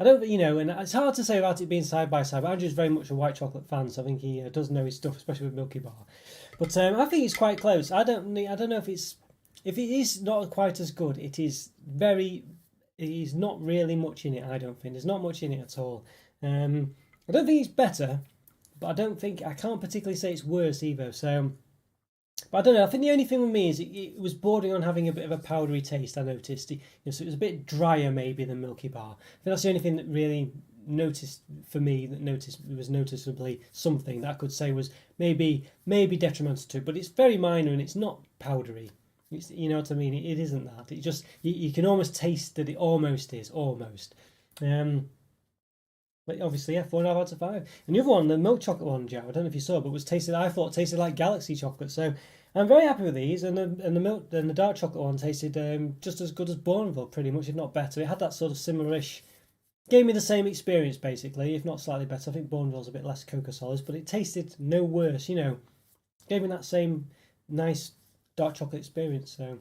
don't, and it's hard to say about it being side by side. But Andrew's very much a white chocolate fan, so I think he does know his stuff, especially with Milky Bar. But I think it's quite close. I don't know if it is not quite as good. It is not really much in it. I don't think there's not much in it at all. I don't think it's better. But I can't particularly say it's worse either. So, but I don't know. I think the only thing with me is it was bordering on having a bit of a powdery taste. I noticed, so it was a bit drier maybe than Milky Bar. I think that's the only thing that really was noticeably something that I could say was maybe detrimental to it. But it's very minor and it's not powdery. You know what I mean? It isn't that. It just you can almost taste that it almost is But obviously, yeah, 4.5 out of 5. And the other one, the milk chocolate one, Joe, I don't know if you saw, but I thought tasted like Galaxy chocolate. So I'm very happy with these. And the dark chocolate one tasted just as good as Bourneville, pretty much, if not better. It had that sort of similar-ish gave me the same experience basically, if not slightly better. I think Bourneville's a bit less Coca Solids, but it tasted no worse. You know, gave me that same nice dark chocolate experience. So.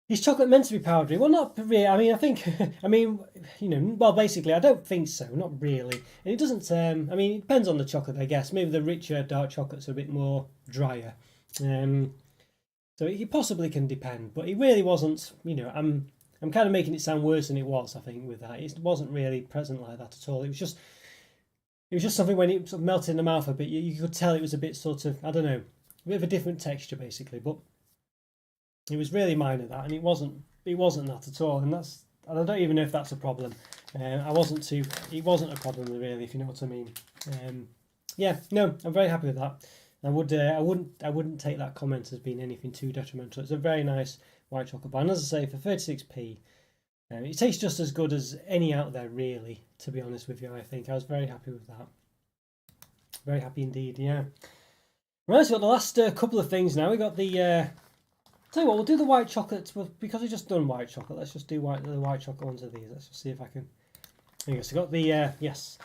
Is chocolate meant to be powdery? Well, not really. I mean, I think, I mean, you know, well, basically, I don't think so. Not really. And it doesn't. I mean, it depends on the chocolate, I guess. Maybe the richer dark chocolates are a bit more drier. So it possibly can depend, but it really wasn't. You know, I'm kind of making it sound worse than it was. I think with that, it wasn't really present like that at all. It was just something when it sort of melted in the mouth a bit. You could tell it was a bit sort of, I don't know, a bit of a different texture basically, but. It was really minor that, and it wasn't that at all, and I don't even know if that's a problem. It wasn't a problem really, if you know what I mean. Yeah, no, I'm very happy with that. I wouldn't take that comment as being anything too detrimental. It's a very nice white chocolate bar, and as I say, for 36p, it tastes just as good as any out there, really. To be honest with you, I think I was very happy with that. Very happy indeed. Yeah. Right, so we've got the last couple of things now. We got the. Tell you what, we'll do the white chocolate. Well, because we've just done white chocolate, let's just do the white chocolate ones of these. Let's just see if I can. There you go. So we've got the yes,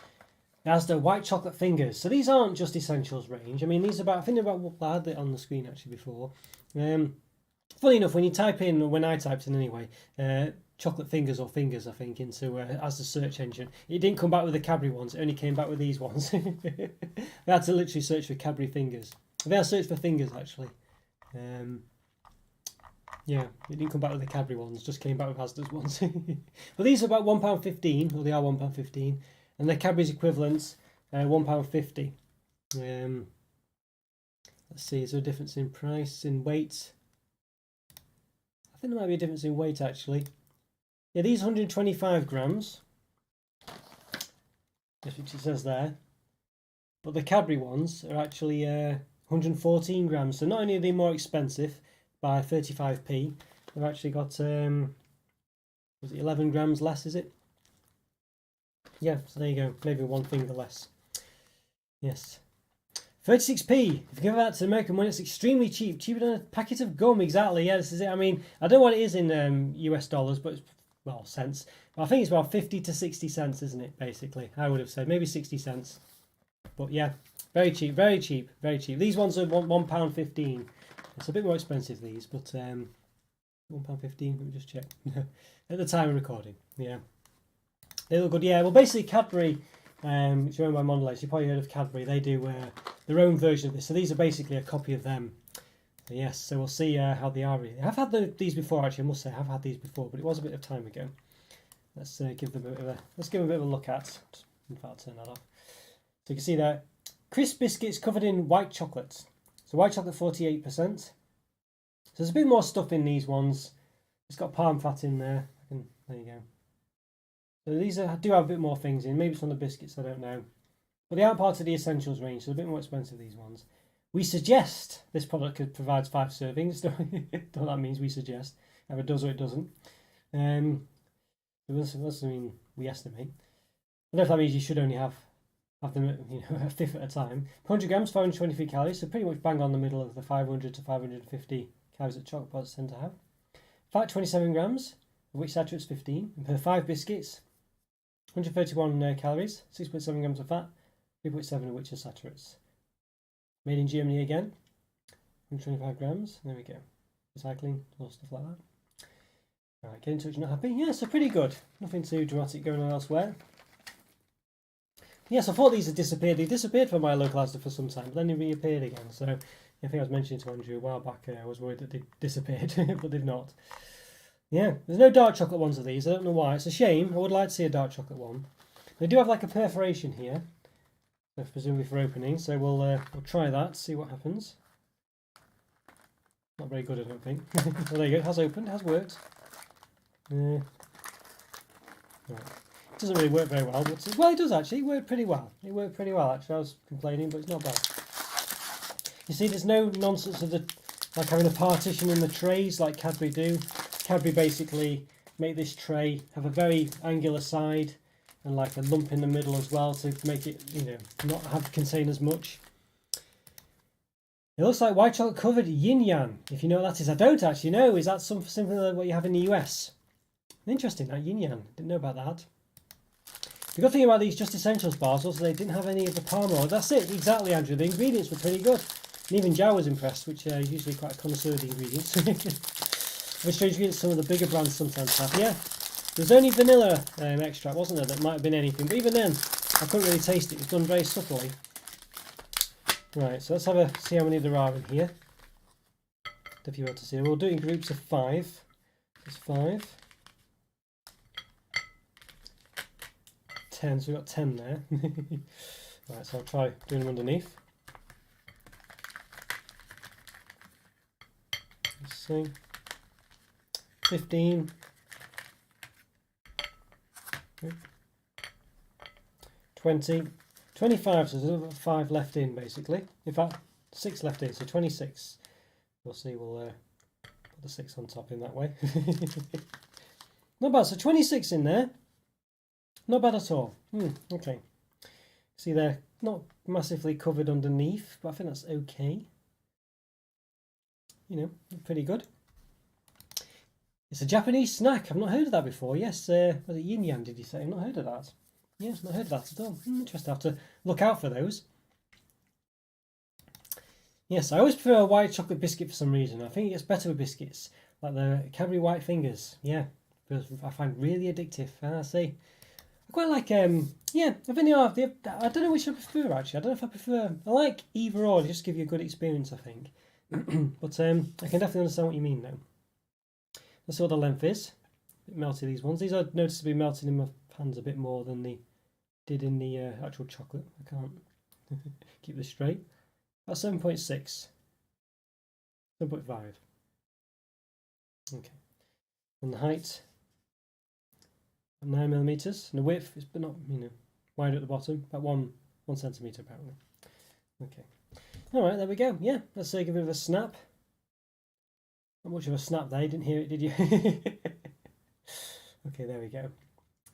Asda white chocolate fingers. So these aren't just essentials range. I mean, these are about. I think they're about. I had it on the screen actually before. Funny enough, when you type in, or when I typed in anyway, chocolate fingers or fingers, I think, into Asda search engine, it didn't come back with the Cadbury ones. It only came back with these ones. I had to literally search for Cadbury fingers. I think I searched for fingers actually. Yeah, it didn't come back with the Cadbury ones, just came back with Asda's ones. Well, these are about £1.15, or they are £1.15, and they're Cadbury's equivalents, £1.50. Let's see, is there a difference in price, in weight? I think there might be a difference in weight actually. Yeah, these 125 grams, which it says there, but the Cadbury ones are actually 114 grams, so not only are they more expensive, by 35p, they've actually got was it 11 grams less, is it? Yeah, so there you go, maybe one finger less. Yes, 36p. If you give that to American money, it's extremely cheap, cheaper than a packet of gum. Exactly. Yeah, this is it. I mean, I don't know what it is in US dollars, but it's, well, cents. I think it's about 50 to 60 cents, isn't it? Basically, I would have said maybe 60 cents. But yeah, very cheap, very cheap, very cheap. These ones are £1.15. It's a bit more expensive, these, but £1.15, let me just check. At the time of recording, yeah. They look good, yeah. Well, basically, Cadbury, which are owned by Mondelez, you've probably heard of Cadbury, they do their own version of this. So these are basically a copy of them. Yes, so we'll see how they are really. I've had these before, actually, I must say. I've had these before, but it was a bit of time ago. Let's give them a bit of a look at. In fact, I'll turn that off. So you can see there, crisp biscuits covered in white chocolate. So white chocolate 48%. So there's a bit more stuff in these ones. It's got palm fat in there. There you go. So these do have a bit more things in. Maybe it's on the biscuits, I don't know. But they aren't part of the essentials range, so they're a bit more expensive, these ones. We suggest this product provides 5 servings. Don't know what that means, we suggest. Either it does or it doesn't. We estimate. I don't know if that means you should only have them, a fifth at a time. 100 grams, 523 calories, so pretty much bang on the middle of the 500 to 550 calories that chocolate bars tend to have. Fat 27 grams, of which saturate's 15, and per 5 biscuits, 131 calories, 6.7 grams of fat, 3.7 of which are saturates. Made in Germany again, 125 grams, there we go. Recycling, all stuff like that. Alright, get in touch, not happy? Yeah, so pretty good. Nothing too dramatic going on elsewhere. Yes, I thought these had disappeared. They disappeared from my local Asda for some time, but then they reappeared again. So I think I was mentioning to Andrew a while back, I was worried that they disappeared, but they've not. Yeah, there's no dark chocolate ones of these. I don't know why. It's a shame. I would like to see a dark chocolate one. They do have like a perforation here, presumably for opening. So we'll try that, see what happens. Not very good, I don't think. Well, there you go. It has opened. It has worked. Right. It doesn't really work very well, but well, it does actually. It worked pretty well. It worked pretty well actually. I was complaining, but it's not bad. You see, there's no nonsense of like having a partition in the trays like Cadbury do. Cadbury basically make this tray have a very angular side and like a lump in the middle as well to make it, not contain as much. It looks like white chocolate covered yin yang. If you know what that is, I don't actually know. Is that something like what you have in the US? Interesting, that yin yang. Didn't know about that. The good thing about these Just Essentials bars was they didn't have any of the palm oil. That's it, exactly, Andrew. The ingredients were pretty good. And even Jow was impressed, which is usually quite a connoisseur of the ingredients. Which strange ingredients some of the bigger brands sometimes have. Yeah, there's only vanilla extract, wasn't there? That might have been anything. But even then, I couldn't really taste it. It's done very subtly. Right, so let's have a see how many there are in here. If you want to see, we'll do it in groups of 5. There's 5. 10, so we've got 10 there. Right, so I'll try doing them underneath. Let's see. 15. 20. 25, so there's another 5 left in basically. In fact, 6 left in, so 26. We'll see, we'll put the 6 on top in that way. Not bad, so 26 in there. Not bad at all. Okay. See, they're not massively covered underneath, but I think that's okay. You know, pretty good. It's a Japanese snack. I've not heard of that before. Yes, was it yin yang, did you say? I've not heard of that. Yes, not heard of that at all. Interesting. I have to look out for those. Yes, I always prefer a white chocolate biscuit for some reason. I think it's better with biscuits, like the Cadbury White Fingers. Yeah, I find really addictive. I see. I quite like, yeah, I think they are. I don't know which I prefer, actually. I don't know if I prefer. I like either or, just give you a good experience, I think. But I can definitely understand what you mean, though. Let's see what the length is. A bit melty, these ones. These are noticeably melting in my hands a bit more than they did in the actual chocolate. I can't keep this straight. About 7.6. 7.5. Okay. And the height, 9mm, and the width is, but not, you know, wide at the bottom, about 1 centimetre apparently. Okay. All right, there we go. Yeah, let's say give it a snap. Not much of a snap there. You didn't hear it, did you? Okay, there we go.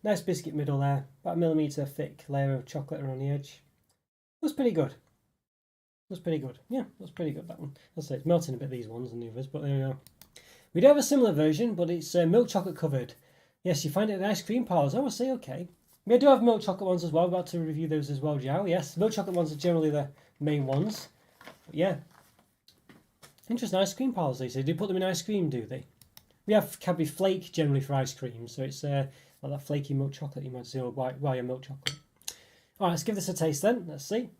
Nice biscuit middle there. About a millimetre thick layer of chocolate around the edge. That's pretty good. That's pretty good. Yeah, that's pretty good, that one. I'll say it's melting a bit, these ones and the others, but there we go. We do have a similar version, but it's milk chocolate covered. Yes, you find it in ice cream parlours. I will say, okay. We do have milk chocolate ones as well. We're about to review those as well, Jow. Yes, milk chocolate ones are generally the main ones. But yeah. Interesting, ice cream parlours, they say. Do you put them in ice cream, do they? We have Cadbury Flake generally for ice cream, so it's like that flaky milk chocolate you might see, or white milk chocolate. All right, let's give this a taste then. Let's see.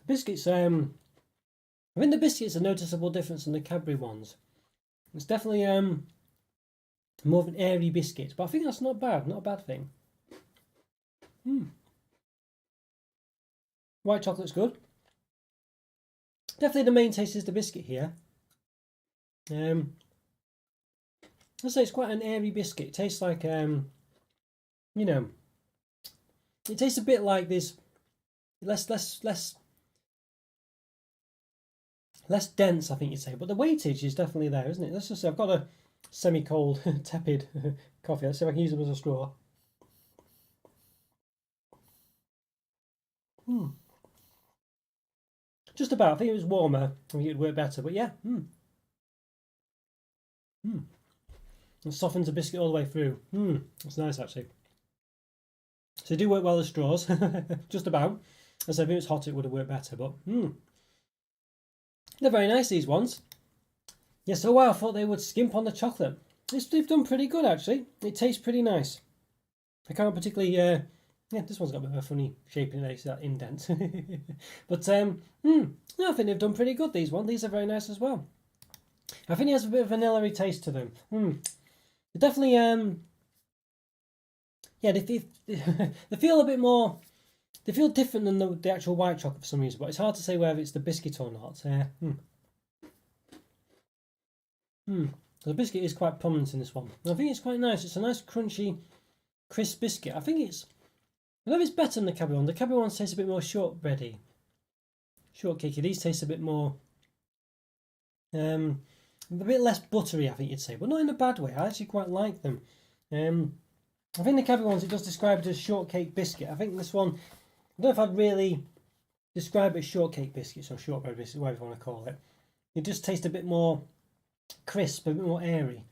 Biscuits, I think the biscuits are a noticeable difference in the Cadbury ones. It's definitely more of an airy biscuit, but I think that's not bad, not a bad thing. White chocolate's good. Definitely the main taste is the biscuit here. I'd say it's quite an airy biscuit. It tastes like, you know, it tastes a bit like this, less dense, I think you'd say. But the weightage is definitely there, isn't it? Let's just say I've got a semi-cold, tepid coffee. Let's see if I can use them as a straw. Just about. I think it was warmer. I think it'd work better. But yeah. It softens the biscuit all the way through. That's nice, actually. So they do work well as straws. Just about. As if it was hot, it would have worked better. But they're very nice, these ones. Yeah, so I thought they would skimp on the chocolate. They've done pretty good, actually. It tastes pretty nice. I can't particularly... yeah, this one's got a bit of a funny shape in it, it's that indent. But, no, I think they've done pretty good, these ones. These are very nice as well. I think it has a bit of vanilla-y taste to them. They definitely, yeah, they feel a bit more... They feel different than the actual white chocolate for some reason, but it's hard to say whether it's the biscuit or not. The biscuit is quite prominent in this one. I think it's quite nice. It's a nice crunchy, crisp biscuit. I think it's... I don't know if it's better than the Cadbury one. The Cadbury ones taste a bit more shortbready. Shortcakey. These taste a bit more... a bit less buttery, I think you'd say. But not in a bad way. I actually quite like them. I think the Cadbury ones, it does describe it as shortcake biscuit. I think this one... I don't know if I'd really describe it as shortcake biscuits or shortbread biscuits, whatever you want to call it. It just tastes a bit more crisp, a bit more airy.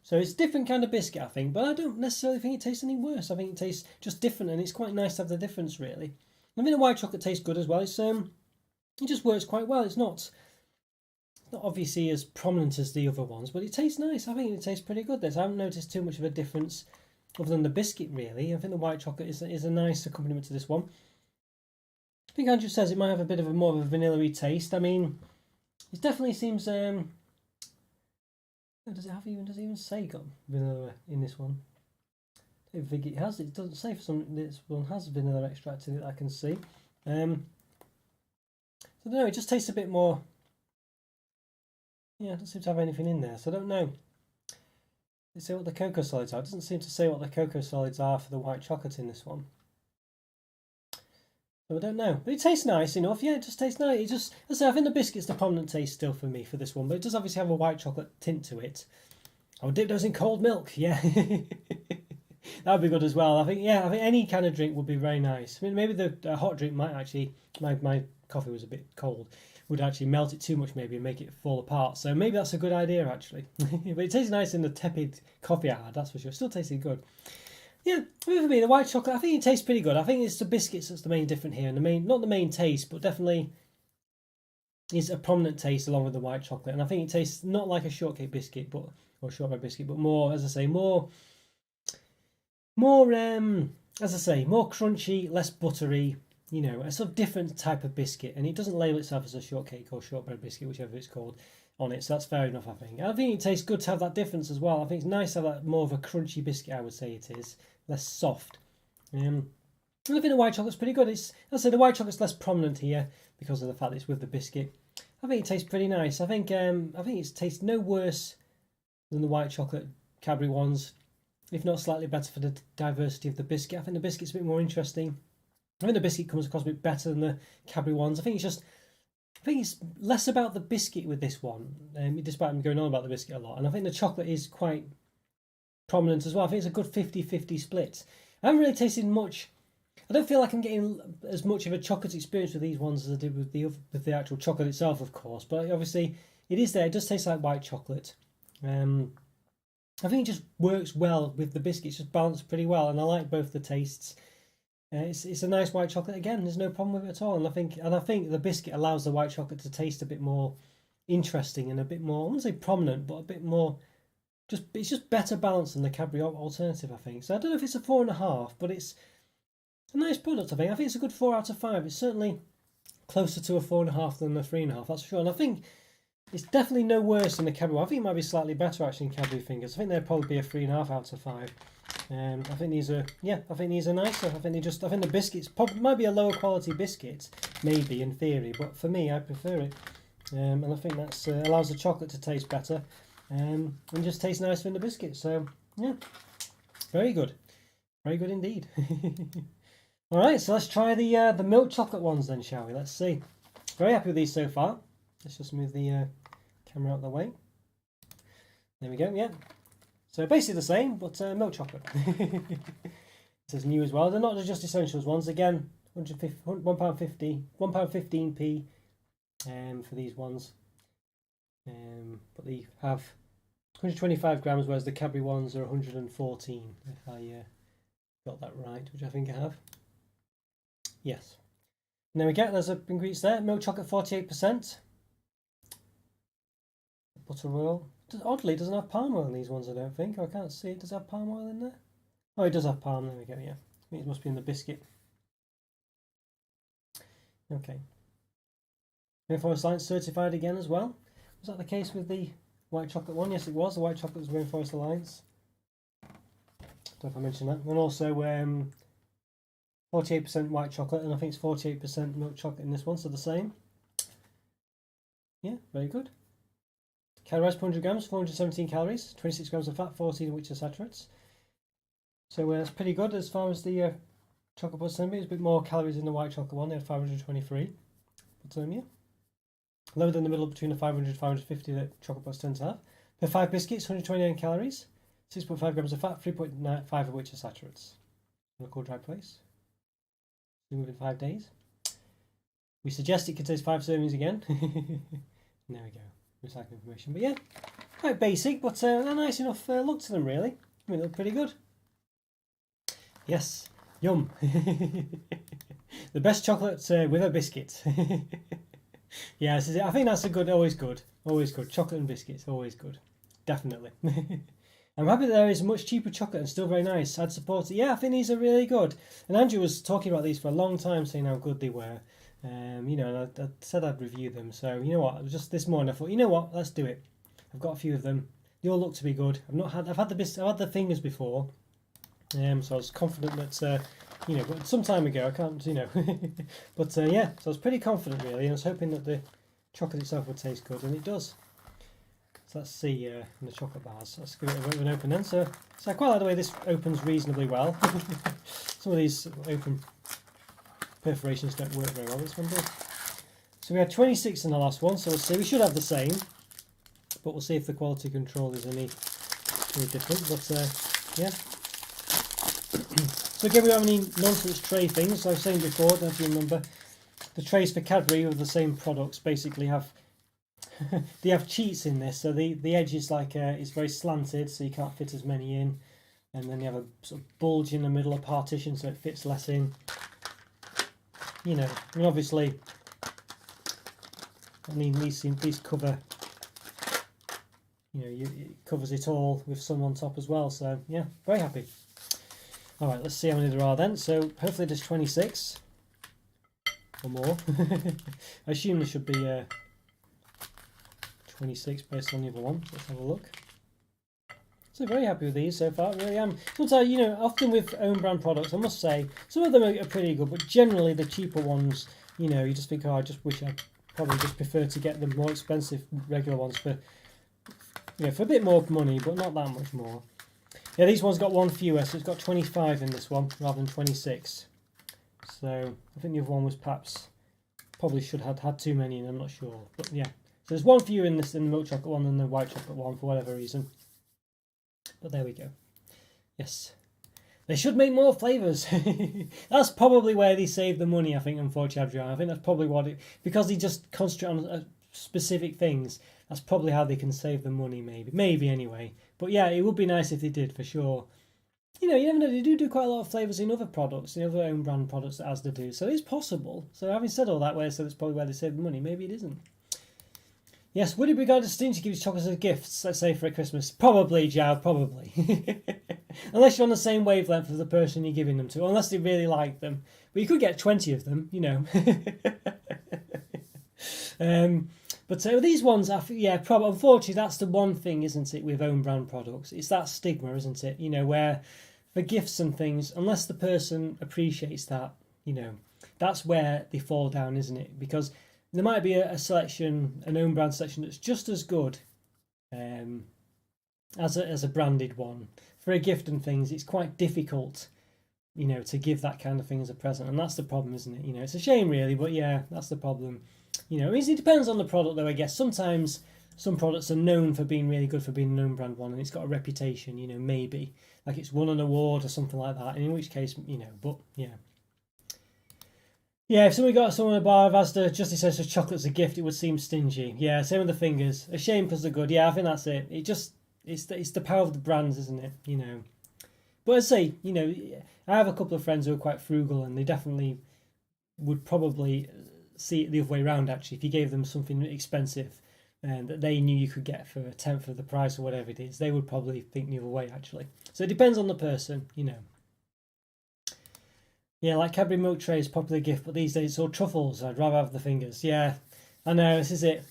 So it's a different kind of biscuit, I think, but I don't necessarily think it tastes any worse. I think it tastes just different, and it's quite nice to have the difference, really. I think the white chocolate tastes good as well. It's it just works quite well. It's not obviously as prominent as the other ones, but it tastes nice. I think it tastes pretty good. I haven't noticed too much of a difference other than the biscuit, really. I think the white chocolate is a nice accompaniment to this one. I think Andrew says it might have a bit of more of a vanilla-y taste. I mean, it definitely seems. Does it even say got vanilla in this one? I don't think it has. It doesn't say for some. This one has vanilla extract in it. I can see. So I don't know. It just tastes a bit more. Yeah, it doesn't seem to have anything in there. So I don't know. Does it say what the cocoa solids are? It doesn't seem to say what the cocoa solids are for the white chocolate in this one. So I don't know, but it tastes nice enough. Yeah, it just tastes nice. It just, as I say, I think the biscuit's the prominent taste still for me for this one, but it does obviously have a white chocolate tint to it. I would dip those in cold milk. Yeah, that would be good as well. I think any kind of drink would be very nice. I mean, maybe the hot drink might actually. My coffee was a bit cold. Would actually melt it too much maybe and make it fall apart. So maybe that's a good idea actually. But it tastes nice in the tepid coffee I had. That's for sure. Still tasted good. Yeah, for me, the white chocolate, I think it tastes pretty good. I think it's the biscuits that's the main difference here. And not the main taste, but definitely is a prominent taste along with the white chocolate. And I think it tastes not like a shortcake biscuit, or shortbread biscuit, but more, as I say, more crunchy, less buttery, a sort of different type of biscuit. And it doesn't label itself as a shortcake or shortbread biscuit, whichever it's called, on it, so that's fair enough, I think. And I think it tastes good to have that difference as well. I think it's nice to have that more of a crunchy biscuit, I would say it is. Less soft. And I think the white chocolate's pretty good. As I say, the white chocolate's less prominent here because of the fact that it's with the biscuit. I think it tastes pretty nice. I think it tastes no worse than the white chocolate Cadbury ones, if not slightly better for the diversity of the biscuit. I think the biscuit's a bit more interesting. I think the biscuit comes across a bit better than the Cadbury ones. I think it's less about the biscuit with this one, despite me going on about the biscuit a lot. And I think the chocolate is quite prominent as well. I think it's a good 50-50 split. I haven't really tasted much. I don't feel like I'm getting as much of a chocolate experience with these ones as I did with the actual chocolate itself, of course. But obviously, it is there. It does taste like white chocolate. I think it just works well with the biscuit. It's just balanced pretty well, and I like both the tastes. It's a nice white chocolate again. There's no problem with it at all, and I think the biscuit allows the white chocolate to taste a bit more interesting and a bit more, I wouldn't say prominent, but a bit more. It's just better balanced than the Cadbury alternative, I think. So I don't know if it's a 4.5, but it's a nice product. I think it's a good 4 out of 5. It's certainly closer to a 4.5 than a 3.5. That's for sure. And I think it's definitely no worse than the Cadbury. I think it might be slightly better actually in Cadbury fingers. I think they'd probably be a 3.5 out of 5. I think these are nicer. I think the biscuits might be a lower quality biscuit, maybe in theory, but for me, I prefer it. And I think that allows the chocolate to taste better, and just tastes nicer in the biscuit. So yeah, very good indeed. All right, so let's try the milk chocolate ones then, shall we? Let's see. Very happy with these so far. Let's just move the camera out of the way. There we go. Yeah. So basically the same, but milk chocolate. It says new as well. They're not just essentials ones. Again, £1.50, £1.15p for these ones. But they have 125 grams, whereas the Cadbury ones are 114. If I got that right, which I think I have. Yes. And there we go. There's the ingredients there. Milk chocolate 48%. Butter oil. Oddly, it doesn't have palm oil in these ones, I don't think. I can't see it. Does it have palm oil in there? Oh, it does have palm. There we go, yeah. I think it must be in the biscuit. Okay. Rainforest Alliance certified again as well. Was that the case with the white chocolate one? Yes, it was. The white chocolate was Rainforest Alliance. Don't know if I mentioned that. And also 48% white chocolate, and I think it's 48% milk chocolate in this one, so the same. Yeah, very good. Calories per 100 grams, 417 calories, 26 grams of fat, 14 of which are saturates. So that's pretty good as far as the chocolate bars tend to be. There's a bit more calories in the white chocolate one. They had 523. But yeah, lower than the middle between the 500 and 550 that chocolate bars tend to have. Per 5 biscuits, 129 calories, 6.5 grams of fat, 3.5 of which are saturates. In a cool dry place. Within 5 days. We suggest it contains 5 servings again. There we go. Recycling information. But yeah, Quite basic, but a nice enough look to them, really. I mean, they look pretty good. Yes, yum. The best chocolate with a biscuit. Yeah, this is it. I think that's always good. Always good. Chocolate and biscuits, always good. Definitely. I'm happy that there is much cheaper chocolate and still very nice. I'd support it. Yeah, I think these are really good. And Andrew was talking about these for a long time, saying how good they were. And I said I'd review them. So you know what? It was just this morning I thought, you know what? Let's do it. I've got a few of them. They all look to be good. I've had the fingers before. So I was confident that but some time ago I can't but yeah, so I was pretty confident really, and I was hoping that the chocolate itself would taste good, and it does. So let's see in the chocolate bars. Let's give it a bit of an open then. So I quite like the way this opens reasonably well. Some of these open perforations don't work very well. This one does. So we had 26 in the last one, so we'll see. We should have the same, but we'll see if the quality control is any different. But yeah. So again, we don't have any nonsense tray things. So I was saying before, don't know if you remember, the trays for Cadbury of the same products basically have they have cheats in this. So the edge is like it's very slanted, so you can't fit as many in, and then you have a sort of bulge in the middle of partition, so it fits less in. Obviously, these cover. It covers it all with some on top as well. So yeah, very happy. All right, let's see how many there are then. So hopefully there's 26 or more. I assume there should be 26 based on the other one. Let's have a look. So very happy with these so far. I really am. Sometimes, often with own brand products, I must say, some of them are pretty good, but generally the cheaper ones, you just think, oh, I just wish I'd probably just prefer to get the more expensive regular ones for a bit more money, but not that much more. Yeah, these ones got one fewer, so it's got 25 in this one rather than 26. So I think the other one was probably should have had too many in, I'm not sure. But yeah, so there's one fewer in the milk chocolate one than the white chocolate one for whatever reason. But there we go. Yes. They should make more flavours. That's probably where they save the money, I think, unfortunately. I think that's probably because they just concentrate on specific things. That's probably how they can save the money, maybe anyway. But yeah, it would be nice if they did, for sure. You never know, they do quite a lot of flavours in other products, in other own brand products that Asda do, so it's possible. So having said all that, so that's probably where they save the money, maybe it isn't. Yes, would it be regarded as stingy to give chocolates as gifts, let's say for Christmas? Probably, Jow, probably. Unless you're on the same wavelength as the person you're giving them to, unless they really like them. But you could get 20 of them, But these ones, probably, unfortunately, that's the one thing, isn't it, with own brand products? It's that stigma, isn't it? Where for gifts and things, unless the person appreciates that, that's where they fall down, isn't it? Because there might be a selection, an own brand selection that's just as good as a branded one. For a gift and things, it's quite difficult, to give that kind of thing as a present, and that's the problem, isn't it? It's a shame, really, but yeah, that's the problem. It depends on the product, though, I guess. Sometimes some products are known for being really good for being an own brand one, and it's got a reputation, maybe. Like it's won an award or something like that, and in which case, but yeah. Yeah, if somebody got someone a bar of Asda, just it says chocolate's a gift, it would seem stingy. Yeah, same with the fingers. A shame because they're good. Yeah, I think that's it. It's the power of the brands, isn't it? But as I say, I have a couple of friends who are quite frugal, and they definitely would probably see it the other way around, actually. If you gave them something expensive and that they knew you could get for a tenth of the price or whatever it is, they would probably think the other way, actually. So it depends on the person, Yeah, like Cadbury milk tray is a popular gift, but these days it's all truffles. I'd rather have the fingers. Yeah, I know, this is it.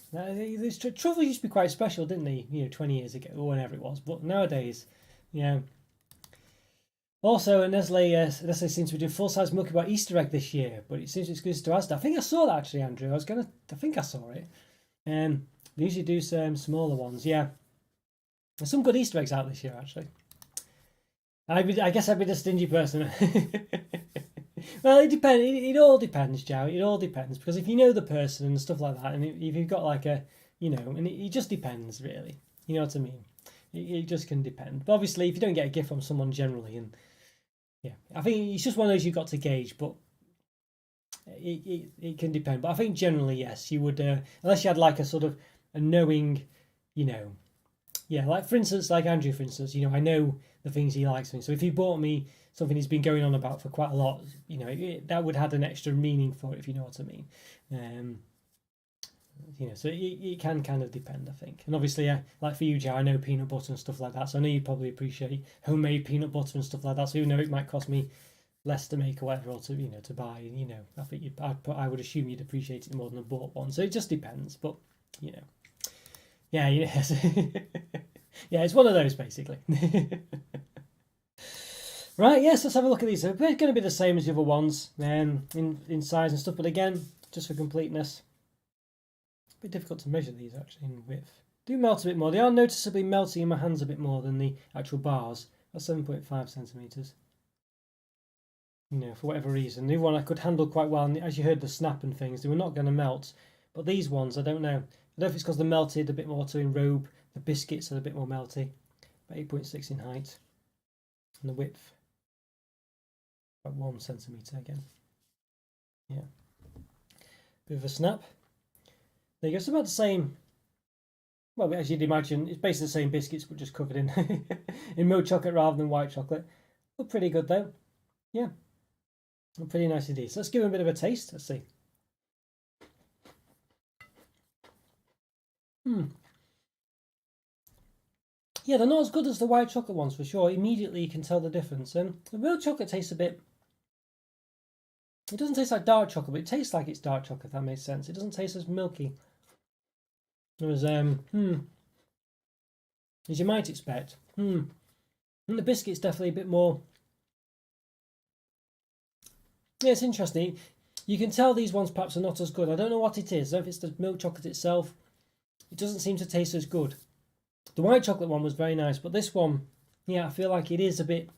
Truffles used to be quite special, didn't they? 20 years ago or whenever it was. But nowadays, yeah. Also, Nestle seems to be doing full-size Milky Bar Easter egg this year, but it seems exclusive to Asda. I think I saw that, actually, Andrew. I think I saw it. They usually do some smaller ones, yeah. There's some good Easter eggs out this year, actually. I guess I'd be the stingy person. Well, it depends. It all depends, Joe. It all depends, because if you know the person and stuff like that, and if you've got like and it just depends, really. You know what I mean? It just can depend. But obviously, if you don't get a gift from someone generally, and yeah, I think it's just one of those you've got to gauge, but it can depend. But I think generally, yes, you would, unless you had like a sort of a knowing, yeah, like for instance, like Andrew, for instance, I know the things he likes. So if he bought me something he's been going on about for quite a lot, that would have an extra meaning for it, if you know what I mean. Um, so it can kind of depend, I think. And obviously, like for you, Joe, I know peanut butter and stuff like that, so I know you probably appreciate homemade peanut butter and stuff like that. So it might cost me less to make or whatever, or to buy. I think I would assume you'd appreciate it more than a bought one. So it just depends, but yeah, yeah, yeah, it's one of those basically. Right, yes, let's have a look at these. So they're going to be the same as the other ones, in size and stuff. But again, just for completeness, a bit difficult to measure these actually in width. Do melt a bit more. They are noticeably melting in my hands a bit more than the actual bars. That's 7.5 centimeters. For whatever reason. The other one I could handle quite well, and as you heard the snap and things, they were not going to melt. But these ones, I don't know. I don't know if it's because they're melted a bit more to enrobe. The biscuits are a bit more melty. About 8.6 in height. And the width, about 1 centimetre again. Yeah. Bit of a snap. There you go. It's about the same. Well, as you'd imagine, it's basically the same biscuits, but just covered in in milk chocolate rather than white chocolate. Look pretty good though. Yeah. Look pretty nice indeed. So let's give them a bit of a taste. Let's see. Yeah, they're not as good as the white chocolate ones for sure. Immediately you can tell the difference. The milk chocolate tastes a bit. It doesn't taste like dark chocolate, but it tastes like it's dark chocolate. If that makes sense. It doesn't taste as milky. As as you might expect. And the biscuit's definitely a bit more. Yeah, it's interesting. You can tell these ones perhaps are not as good. I don't know what it is. I don't know if it's the milk chocolate itself. It doesn't seem to taste as good. The white chocolate one was very nice, but this one, yeah, I feel like it is a bit.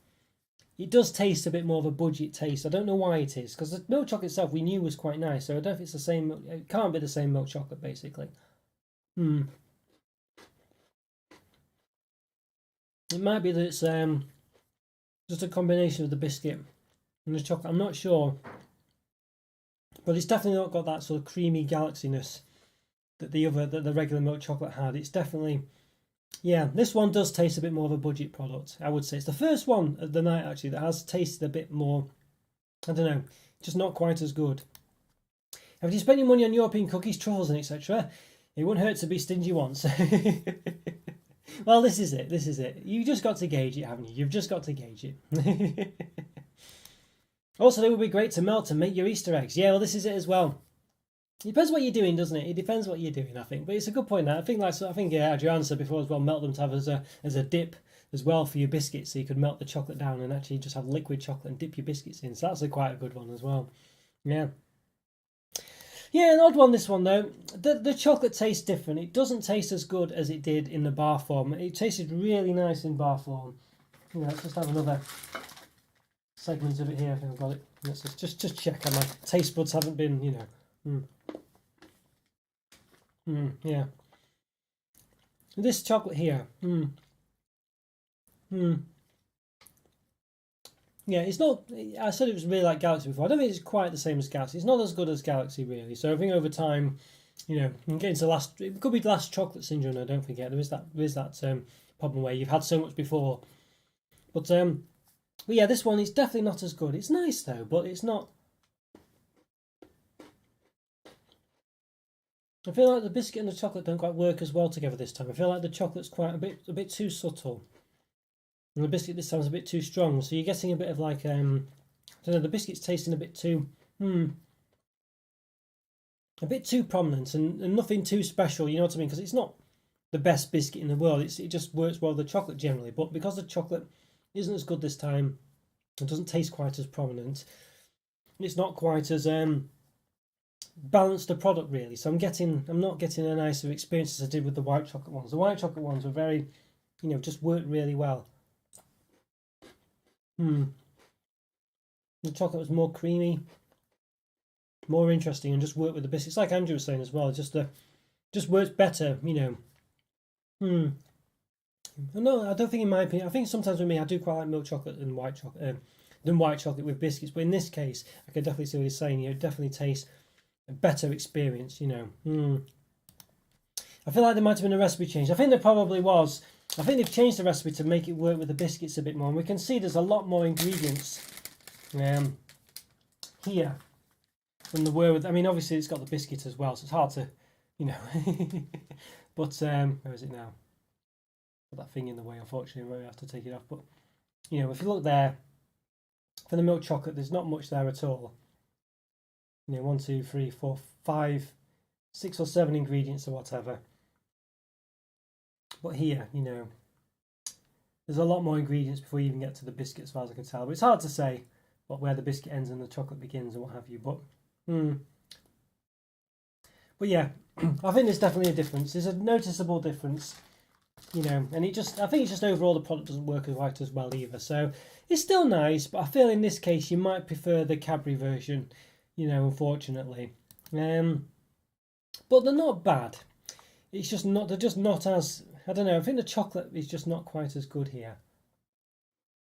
It does taste a bit more of a budget taste. I don't know why it is, because the milk chocolate itself we knew was quite nice. So I don't know if it's the same. It can't be the same milk chocolate, basically. It might be that it's just a combination of the biscuit and the chocolate. I'm not sure, but it's definitely not got that sort of creamy galaxiness that the regular milk chocolate had. It's definitely. Yeah, this one does taste a bit more of a budget product, I would say. It's the first one of the night, actually, that has tasted a bit more, I don't know, just not quite as good. If you spend your money on European cookies, truffles and etc., it wouldn't hurt to be stingy once. Well, this is it. You've just got to gauge it, haven't you? You've just got to gauge it. Also, they would be great to melt and make your Easter eggs. Yeah, well, this is it as well. It depends what you're doing, doesn't it? It depends what you're doing, I think. But it's a good point. I think Adriana said before as well, melt them to have as a dip as well for your biscuits, so you could melt the chocolate down and actually just have liquid chocolate and dip your biscuits in. So that's quite a good one as well. Yeah. Yeah, an odd one, this one though. The chocolate tastes different. It doesn't taste as good as it did in the bar form. It tasted really nice in bar form. Let's just have another segment of it here. I think I've got it. Let's just check. My taste buds haven't been, yeah. This chocolate here. Yeah, it's not. I said it was really like Galaxy before. I don't think it's quite the same as Galaxy. It's not as good as Galaxy, really. So I think over time, getting to last. It could be last chocolate syndrome. Though, don't forget there is that problem where you've had so much before. But yeah, this one is definitely not as good. It's nice though, but it's not. I feel like the biscuit and the chocolate don't quite work as well together this time. I feel like the chocolate's quite a bit too subtle, and the biscuit this time is a bit too strong. So you're getting a bit of like I don't know. The biscuit's tasting a bit too a bit too prominent and nothing too special. You know what I mean? Because it's not the best biscuit in the world. It just works well with the chocolate generally, but because the chocolate isn't as good this time, it doesn't taste quite as prominent. It's not quite as balanced the product really, so I'm not getting a nicer experience as I did with the white chocolate ones. The white chocolate ones were very, just worked really well. The chocolate was more creamy, more interesting, and just worked with the biscuits. Like Andrew was saying as well, just works better. No, I don't think in my opinion. I think sometimes with me, I do quite like milk chocolate and white chocolate with biscuits. But in this case, I can definitely see what he's saying. It definitely tastes a better experience, I feel like there might have been a recipe change. I think there probably was, I think they've changed the recipe to make it work with the biscuits a bit more. And we can see there's a lot more ingredients here than there were with. I mean, obviously it's got the biscuit as well, so it's hard to, you know. But where is it now? Got that thing in the way, unfortunately. We have to take it off. But you know, if you look there for the milk chocolate, there's not much there at all. You know, 1, 2, 3, 4, 5, 6 or 7 ingredients or whatever. But here, you know, there's a lot more ingredients before you even get to the biscuit, as far as I can tell. But it's hard to say where the biscuit ends and the chocolate begins and what have you. But yeah, I think there's definitely a difference. There's a noticeable difference, you know, and I think it's just overall the product doesn't work quite as well either. So it's still nice, but I feel in this case you might prefer the Cadbury version, you know, unfortunately. But they're not bad. It's just not. They're just not as. I don't know. I think the chocolate is just not quite as good here.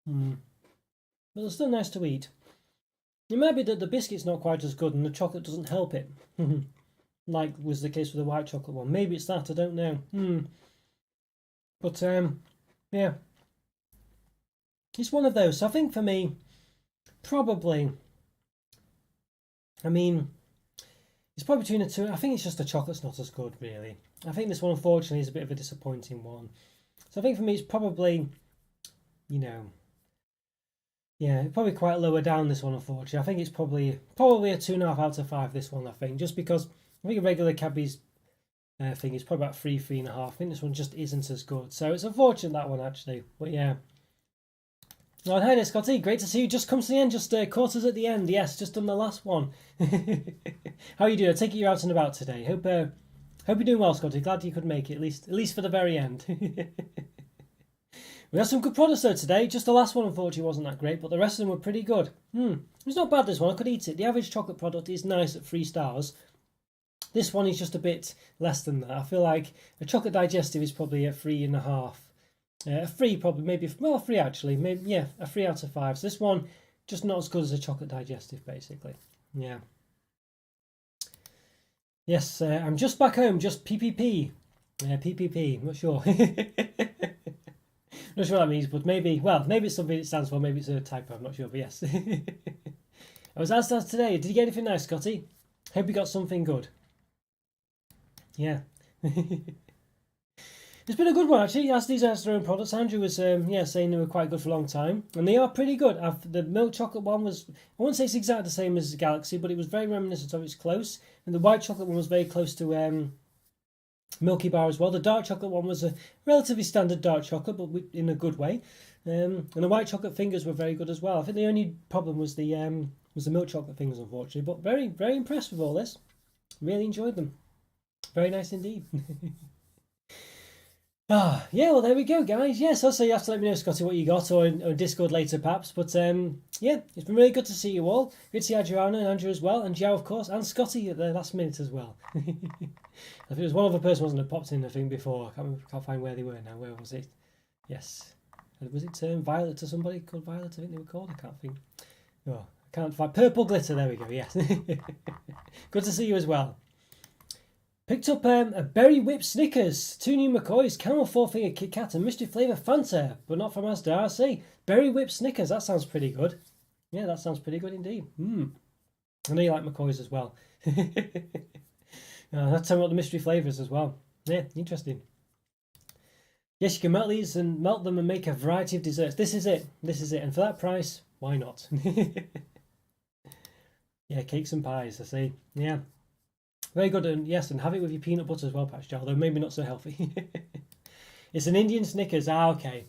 But they're still nice to eat. It might be that the biscuit's not quite as good and the chocolate doesn't help it, like was the case with the white chocolate one. Maybe it's that. I don't know. But yeah, it's one of those. So I think for me, probably. I mean, it's probably between the two. I think it's just the chocolate's not as good, really. I think this one, unfortunately, is a bit of a disappointing one. So I think for me, it's probably, you know, yeah, probably quite lower down, this one, unfortunately. I think it's probably a 2.5 out of 5, this one, I think. Just because I think a regular Cadbury's thing is probably about 3, 3.5. I think this one just isn't as good. So it's unfortunate, that one, actually. But yeah. Oh, hi there, Scotty. Great to see you. Just come to the end, just caught us at the end. Yes, just done the last one. How are you doing? I take it you're out and about today. Hope you're doing well, Scotty. Glad you could make it, at least for the very end. We had some good products though today. Just the last one, unfortunately, wasn't that great, but the rest of them were pretty good. It's not bad, this one. I could eat it. The average chocolate product is nice at 3 stars. This one is just a bit less than that. I feel like a chocolate digestive is probably a 3.5. A 3 probably, maybe, well, a 3 actually. Maybe, yeah, a 3 out of 5. So this one, just not as good as a chocolate digestive, basically. Yeah. Yes, I'm just back home, just PPP. PPP, I'm not sure. Not sure what that means, but maybe it's something it stands for, maybe it's a typo, I'm not sure, but yes. I was asked that today, did you get anything nice, Scotty? Hope you got something good. Yeah. It's been a good one, actually. Asda's has their own products. Andrew was saying they were quite good for a long time. And they are pretty good. The milk chocolate one was, I wouldn't say it's exactly the same as Galaxy, but it was very reminiscent of it's close. And the white chocolate one was very close to Milky Bar as well. The dark chocolate one was a relatively standard dark chocolate, but in a good way. And the white chocolate fingers were very good as well. I think the only problem was the milk chocolate fingers, unfortunately. But very, very impressed with all this. Really enjoyed them. Very nice indeed. Yeah, well, there we go, guys. Yes, also you have to let me know, Scotty, what you got, or Discord later, perhaps. But yeah, it's been really good to see you all. Good to see Adriana and Andrew as well, and Joe, of course, and Scotty at the last minute as well. I think it was one other person, wasn't it, popped in the thing before. I can't find where they were now. Where was it? Yes. Was it Violet or somebody called Violet, I think they were called? I can't think. Oh, I can't find. Purple Glitter, there we go, yes. Good to see you as well. Picked up a berry whipped Snickers, 2 new McCoys, caramel 4-finger Kit Kat, and mystery flavour Fanta, but not from Asda. I see. Berry whipped Snickers, that sounds pretty good. Yeah, that sounds pretty good indeed. I know you like McCoys as well. That's talking about the mystery flavours as well. Yeah, interesting. Yes, you can melt these and melt them and make a variety of desserts. This is it. And for that price, why not? Yeah, cakes and pies, I see. Yeah. Very good, and yes, and have it with your peanut butter as well, Patch, although maybe not so healthy. It's an Indian Snickers. Okay.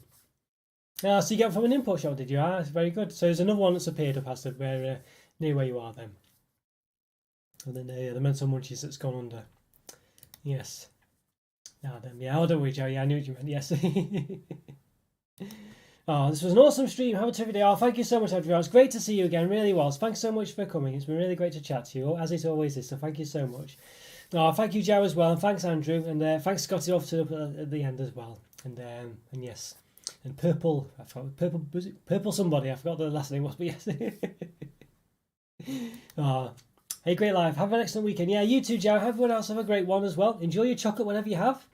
So you get it from an import shop, did you? It's very good. So there's another one that's appeared up, Asda, near where you are then. And then the mental munchies that's gone under. Yes. Yeah, don't worry, Joe. Yeah, I knew what you meant. Yes. Oh, this was an awesome stream. Have a terrific day. Oh, thank you so much, everyone. It's great to see you again. Really was. Thanks so much for coming. It's been really great to chat to you, as it always is. So thank you so much. Oh, thank you, Joe, as well, and thanks, Andrew, and thanks, Scotty, off to at the end as well. And yes, and purple. I forgot purple somebody. I forgot the last name was, but yes. Oh, hey, great life. Have an excellent weekend. Yeah, you too, Joe. Everyone else have a great one as well. Enjoy your chocolate whenever you have.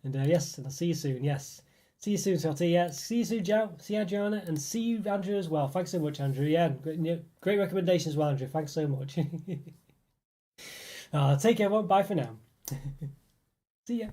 And yes, and I'll see you soon. Yes. See you soon, Scotty. Yeah, see you soon, Joe. See you, Joanna, and see you, Andrew, as well. Thanks so much, Andrew. Yeah, great recommendation as well, Andrew. Thanks so much. Take care, everyone. Bye for now. See ya.